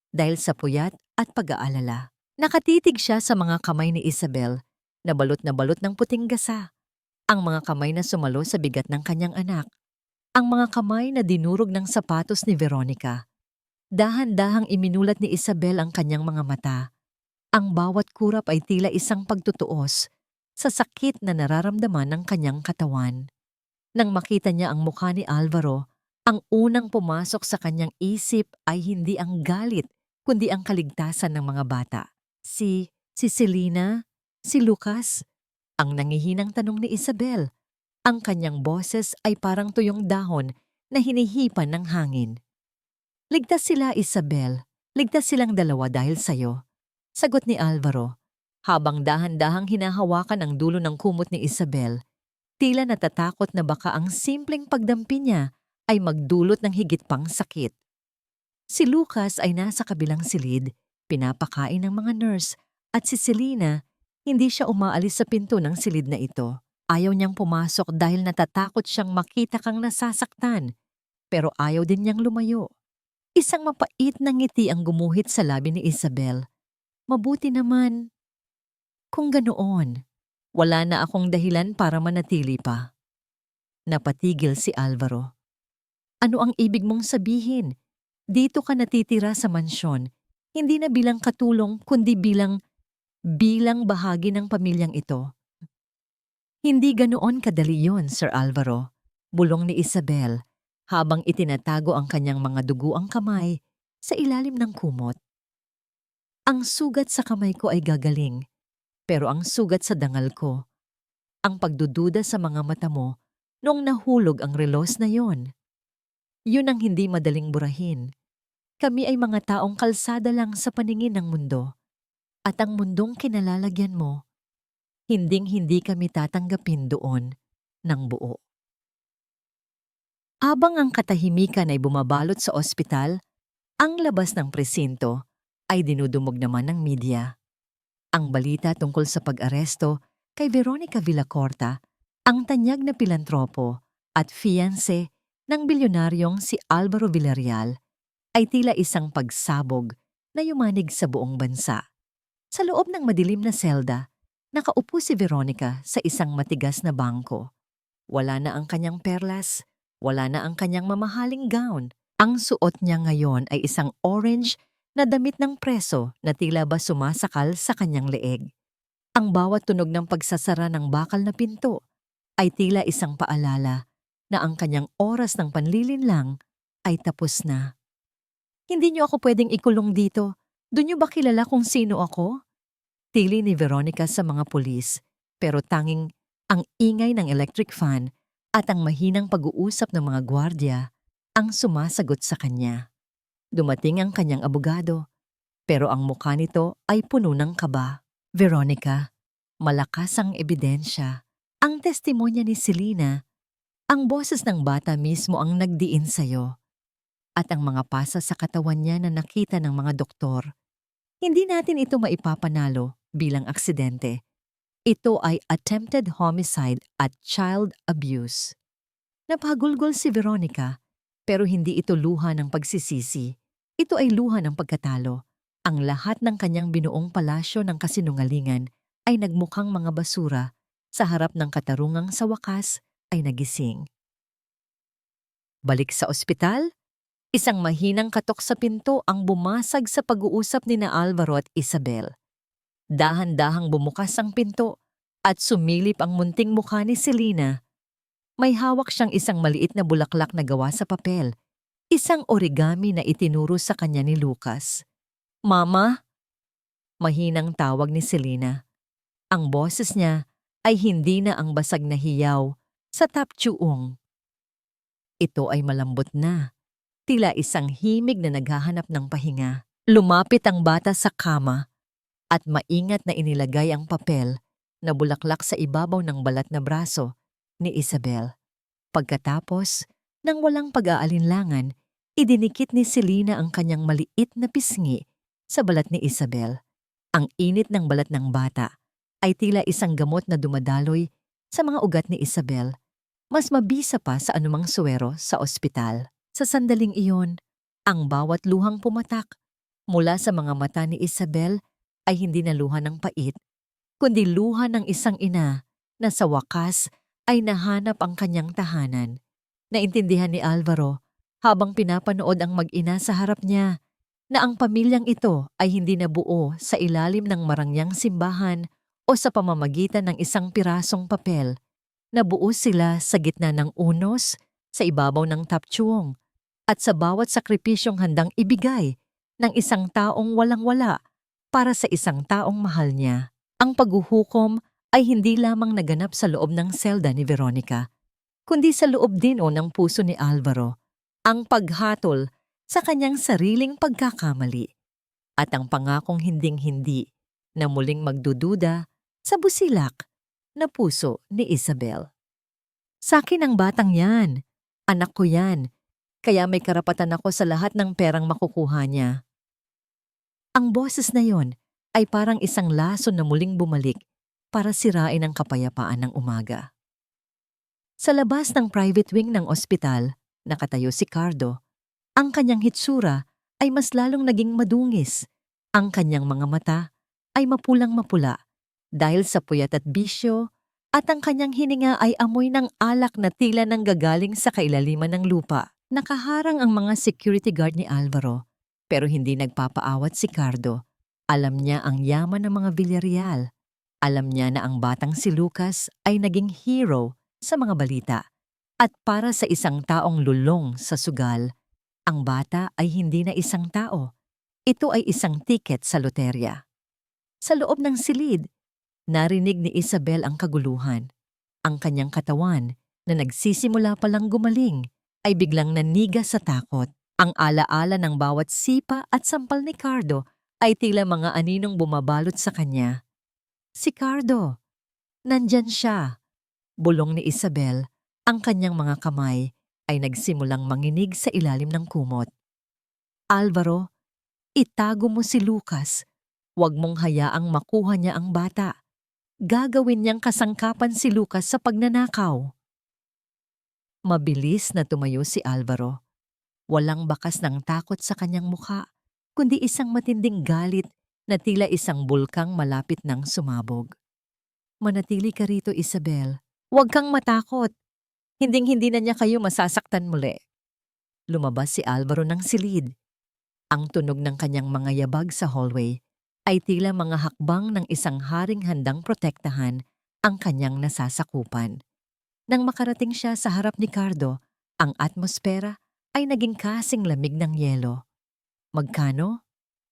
dahil sa puyat at pag-aalala. Nakatitig siya sa mga kamay ni Isabel na balot ng puting gasa. Ang mga kamay na sumalo sa bigat ng kanyang anak. Ang mga kamay na dinurog ng sapatos ni Veronica. Dahan-dahang iminulat ni Isabel ang kanyang mga mata. Ang bawat kurap ay tila isang pagtutuos sa sakit na nararamdaman ng kanyang katawan. Nang makita niya ang mukha ni Alvaro, ang unang pumasok sa kanyang isip ay hindi ang galit, kundi ang kaligtasan ng mga bata. Si Selena? Si Lucas? Ang nangihinang tanong ni Isabel. Ang kanyang boses ay parang tuyong dahon na hinihipan ng hangin. Ligtas sila, Isabel. Ligtas silang dalawa dahil sa'yo. Sagot ni Alvaro, habang dahan-dahang hinahawakan ang dulo ng kumot ni Isabel. Tila natatakot na baka ang simpleng pagdampi niya ay magdulot ng higit pang sakit. Si Lucas ay nasa kabilang silid, pinapakain ng mga nurse, at si Selena, hindi siya umaalis sa pinto ng silid na ito. Ayaw niyang pumasok dahil natatakot siyang makita kang nasasaktan, pero ayaw din niyang lumayo. Isang mapait na ngiti ang gumuhit sa labi ni Isabel. Mabuti naman. Kung ganoon, wala na akong dahilan para manatili pa. Napatigil si Alvaro. Ano ang ibig mong sabihin? Dito ka natitira sa mansyon, hindi na bilang katulong kundi bilang bahagi ng pamilyang ito. Hindi ganoon kadali yun, Sir Alvaro. Bulong ni Isabel habang itinatago ang kanyang mga duguang kamay sa ilalim ng kumot. Ang sugat sa kamay ko ay gagaling, pero ang sugat sa dangal ko, ang pagdududa sa mga mata mo noong nahulog ang relos na yon. Yun ang hindi madaling burahin. Kami ay mga taong kalsada lang sa paningin ng mundo. At ang mundong kinalalagyan mo, hinding-hindi kami tatanggapin doon ng buo. Habang ang katahimikan ay bumabalot sa ospital, ang labas ng presinto ay dinudumog naman ng media. Ang balita tungkol sa pag-aresto kay Veronica Villacorta, ang tanyag na pilantropo at fiancé ng bilyonaryong si Alvaro Villarreal, ay tila isang pagsabog na yumanig sa buong bansa. Sa loob ng madilim na selda, nakaupo si Veronica sa isang matigas na bangko. Wala na ang kanyang perlas, wala na ang kanyang mamahaling gown. Ang suot niya ngayon ay isang orange na damit ng preso na tila ba sumasakal sa kanyang leeg. Ang bawat tunog ng pagsasara ng bakal na pinto ay tila isang paalala na ang kanyang oras ng panlilinlang ay tapos na. Hindi niyo ako pwedeng ikulong dito. Doon niyo ba kilala kung sino ako? Tili ni Veronica sa mga pulis, pero tanging ang ingay ng electric fan at ang mahinang pag-uusap ng mga gwardya ang sumasagot sa kanya. Dumating ang kanyang abogado, pero ang mukha nito ay puno ng kaba. Veronica, malakas ang ebidensya. Ang testimonya ni Selena, ang boses ng bata mismo ang nagdiin sa'yo. At ang mga pasa sa katawan niya na nakita ng mga doktor. Hindi natin ito maipapanalo bilang aksidente. Ito ay attempted homicide at child abuse. Napagulgol si Veronica, pero hindi ito luha ng pagsisisi. Ito ay luha ng pagkatalo. Ang lahat ng kanyang binuong palasyo ng kasinungalingan ay nagmukhang mga basura sa harap ng katarungang sa wakas ay nagising. Balik sa ospital, isang mahinang katok sa pinto ang bumasag sa pag-uusap ni na Alvaro at Isabel. Dahan-dahang bumukas ang pinto at sumilip ang munting mukha ni Selena. May hawak siyang isang maliit na bulaklak na gawa sa papel, isang origami na itinuro sa kanya ni Lucas. Mama? Mahinang tawag ni Selena. Ang boses niya ay hindi na ang basag na hiyaw sa taptsuong. Ito ay malambot na. Tila isang himig na naghahanap ng pahinga. Lumapit ang bata sa kama at maingat na inilagay ang papel na bulaklak sa ibabaw ng balat na braso ni Isabel. Pagkatapos, nang walang pag-aalinlangan, idinikit ni Selena ang kanyang maliit na pisngi sa balat ni Isabel. Ang init ng balat ng bata ay tila isang gamot na dumadaloy sa mga ugat ni Isabel. Mas mabisa pa sa anumang suwero sa ospital. Sa sandaling iyon, ang bawat luhang pumatak mula sa mga mata ni Isabel ay hindi na luha ng pait, kundi luha ng isang ina na sa wakas ay nahanap ang kanyang tahanan. Naintindihan ni Alvaro habang pinapanood ang mag-ina sa harap niya na ang pamilyang ito ay hindi nabuo sa ilalim ng marangyang simbahan o sa pamamagitan ng isang pirasong papel. Nabuo sila sa gitna ng unos, sa ibabaw ng taptsuong, at sa bawat sakripisyong handang ibigay ng isang taong walang-wala para sa isang taong mahal niya. Ang paghuhukom ay hindi lamang naganap sa loob ng selda ni Veronica, kundi sa loob din ng puso ni Alvaro, ang paghatol sa kanyang sariling pagkakamali at ang pangakong hinding-hindi na muling magdududa sa busilak na puso ni Isabel. Sa akin ang batang yan. Anak ko yan. Kaya may karapatan ako sa lahat ng perang makukuha niya. Ang boses na yon ay parang isang lason na muling bumalik para sirain ang kapayapaan ng umaga. Sa labas ng private wing ng ospital, nakatayo si Cardo. Ang kanyang hitsura ay mas lalong naging madungis. Ang kanyang mga mata ay mapulang-mapula dahil sa puyat at bisyo, at ang kanyang hininga ay amoy ng alak na tila nang gagaling sa kailaliman ng lupa. Nakaharang ang mga security guard ni Alvaro, pero hindi nagpapaawat si Cardo. Alam niya ang yaman ng mga Villarreal. Alam niya na ang batang si Lucas ay naging hero sa mga balita. At para sa isang taong lulong sa sugal, ang bata ay hindi na isang tao. Ito ay isang tiket sa loterya. Sa loob ng silid, narinig ni Isabel ang kaguluhan. Ang kanyang katawan na nagsisimula palang gumaling ay biglang naniga sa takot. Ang alaala ng bawat sipa at sampal ni Cardo ay tila mga aninong bumabalot sa kanya. Si Cardo, nandyan siya. Bulong ni Isabel, ang kanyang mga kamay ay nagsimulang manginig sa ilalim ng kumot. Alvaro, itago mo si Lucas. Huwag mong hayaang makuha niya ang bata. Gagawin niyang kasangkapan si Lucas sa pagnanakaw. Mabilis na tumayo si Alvaro. Walang bakas ng takot sa kanyang mukha, kundi isang matinding galit na tila isang bulkang malapit ng sumabog. Manatili ka rito, Isabel. Huwag kang matakot. Hinding-hindi na niya kayo masasaktan muli. Lumabas si Alvaro ng silid. Ang tunog ng kanyang mga yabag sa hallway ay tila mga hakbang ng isang haring handang protektahan ang kanyang nasasakupan. Nang makarating siya sa harap ni Cardo, ang atmosfera ay naging kasing lamig ng yelo. Magkano?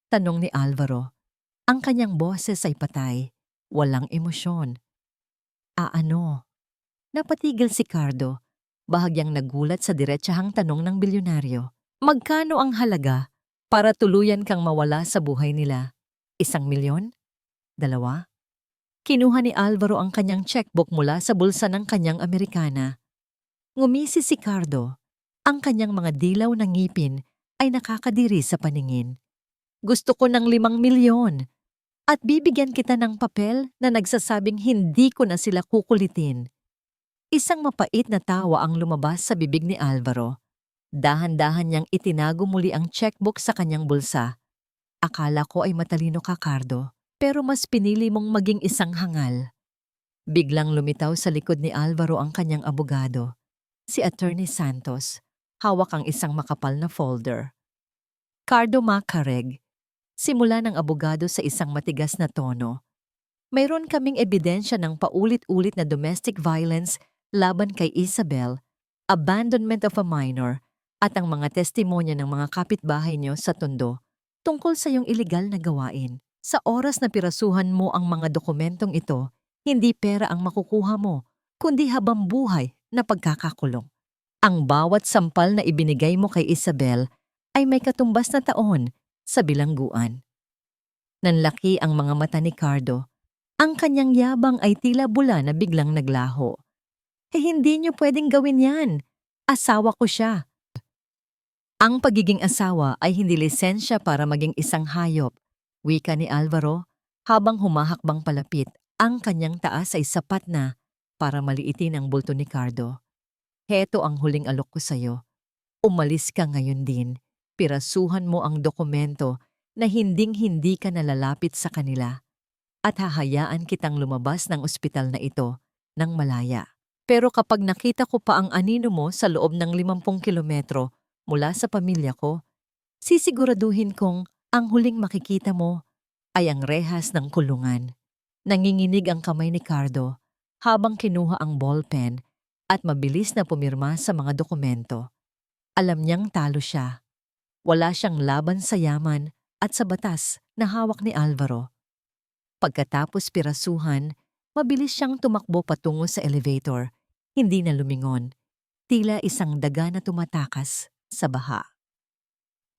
Tanong ni Alvaro. Ang kanyang boses ay patay, walang emosyon. Ano? Napatigil si Cardo, bahagyang nagulat sa diretsahang tanong ng bilyonaryo. Magkano ang halaga para tuluyan kang mawala sa buhay nila? 1,000,000? 2? Kinuha ni Alvaro ang kanyang checkbook mula sa bulsa ng kanyang Amerikana. Ngumisi si Cardo. Ang kanyang mga dilaw na ngipin ay nakakadiri sa paningin. Gusto ko ng 5,000,000 at bibigyan kita ng papel na nagsasabing hindi ko na sila kukulitin. Isang mapait na tawa ang lumabas sa bibig ni Alvaro. Dahan-dahan niyang itinago muli ang checkbook sa kanyang bulsa. Akala ko ay matalino ka, Cardo, pero mas pinili mong maging isang hangal. Biglang lumitaw sa likod ni Alvaro ang kanyang abogado, si Attorney Santos. Hawak ang isang makapal na folder. Cardo Macareg, simula ng abogado sa isang matigas na tono. Mayroon kaming ebidensya ng paulit-ulit na domestic violence laban kay Isabel, abandonment of a minor, at ang mga testimonya ng mga kapitbahay niyo sa Tondo tungkol sa iyong iligal na gawain. Sa oras na pirasuhan mo ang mga dokumentong ito, hindi pera ang makukuha mo, kundi habang buhay na pagkakakulong. Ang bawat sampal na ibinigay mo kay Isabel ay may katumbas na taon sa bilangguan. Nanlaki ang mga mata ni Cardo. Ang kanyang yabang ay tila bula na biglang naglaho. Hindi niyo pwedeng gawin yan. Asawa ko siya. Ang pagiging asawa ay hindi lisensya para maging isang hayop, wika ni Alvaro habang humahakbang palapit. Ang kanyang taas ay sapat na para maliitin ang bulto ni Cardo. Heto ang huling alok ko sa'yo. Umalis ka ngayon din. Pirasuhan mo ang dokumento na hinding-hindi ka nalalapit sa kanila at hahayaan kitang lumabas ng ospital na ito ng malaya. Pero kapag nakita ko pa ang anino mo sa loob ng 50 kilometro mula sa pamilya ko, sisiguraduhin kong ang huling makikita mo ay ang rehas ng kulungan. Nanginginig ang kamay ni Cardo habang kinuha ang ballpen at mabilis na pumirma sa mga dokumento. Alam niyang talo siya. Wala siyang laban sa yaman at sa batas na hawak ni Alvaro. Pagkatapos pirasuhan, mabilis siyang tumakbo patungo sa elevator. Hindi na lumingon. Tila isang daga na tumatakas sa baha.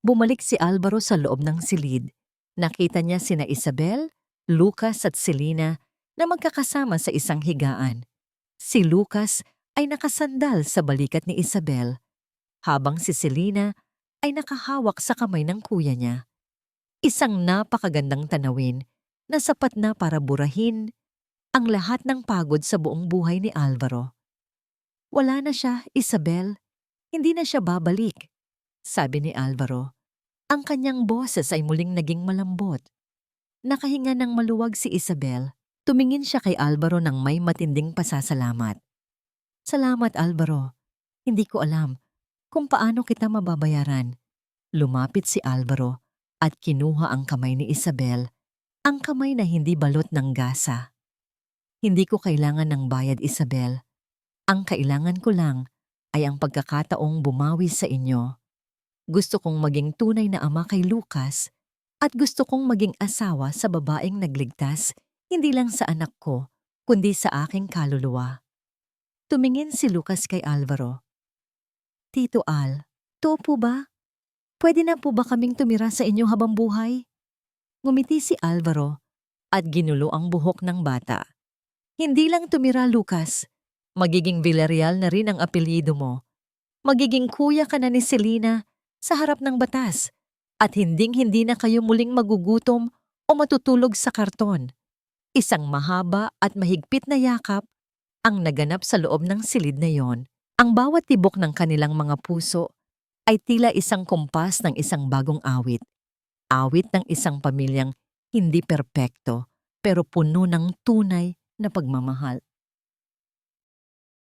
Bumalik si Alvaro sa loob ng silid. Nakita niya sina Isabel, Lucas at Selena na magkakasama sa isang higaan. Si Lucas ay nakasandal sa balikat ni Isabel, habang si Selena ay nakahawak sa kamay ng kuya niya. Isang napakagandang tanawin na sapat na para burahin ang lahat ng pagod sa buong buhay ni Alvaro. Wala na siya, Isabel. Hindi na siya babalik, sabi ni Alvaro. Ang kanyang boses ay muling naging malambot. Nakahinga ng maluwag si Isabel. Tumingin siya kay Alvaro ng may matinding pasasalamat. Salamat, Alvaro. Hindi ko alam kung paano kita mababayaran. Lumapit si Alvaro at kinuha ang kamay ni Isabel, ang kamay na hindi balot ng gasa. Hindi ko kailangan ng bayad, Isabel. Ang kailangan ko lang ay ang pagkakataong bumawi sa inyo. Gusto kong maging tunay na ama kay Lucas at gusto kong maging asawa sa babaeng nagligtas, hindi lang sa anak ko, kundi sa aking kaluluwa. Tumingin si Lucas kay Alvaro. Tito Al, to po ba? Pwede na po ba kaming tumira sa inyo habang buhay? Ngumiti si Alvaro at ginulo ang buhok ng bata. Hindi lang tumira, Lucas. Magiging Villarreal na rin ang apelyido mo. Magiging kuya ka na ni Selena sa harap ng batas at hinding-hindi na kayo muling magugutom o matutulog sa karton. Isang mahaba at mahigpit na yakap ang naganap sa loob ng silid na yon. Ang bawat tibok ng kanilang mga puso ay tila isang kumpas ng isang bagong awit. Awit ng isang pamilyang hindi perpekto pero puno ng tunay na pagmamahal.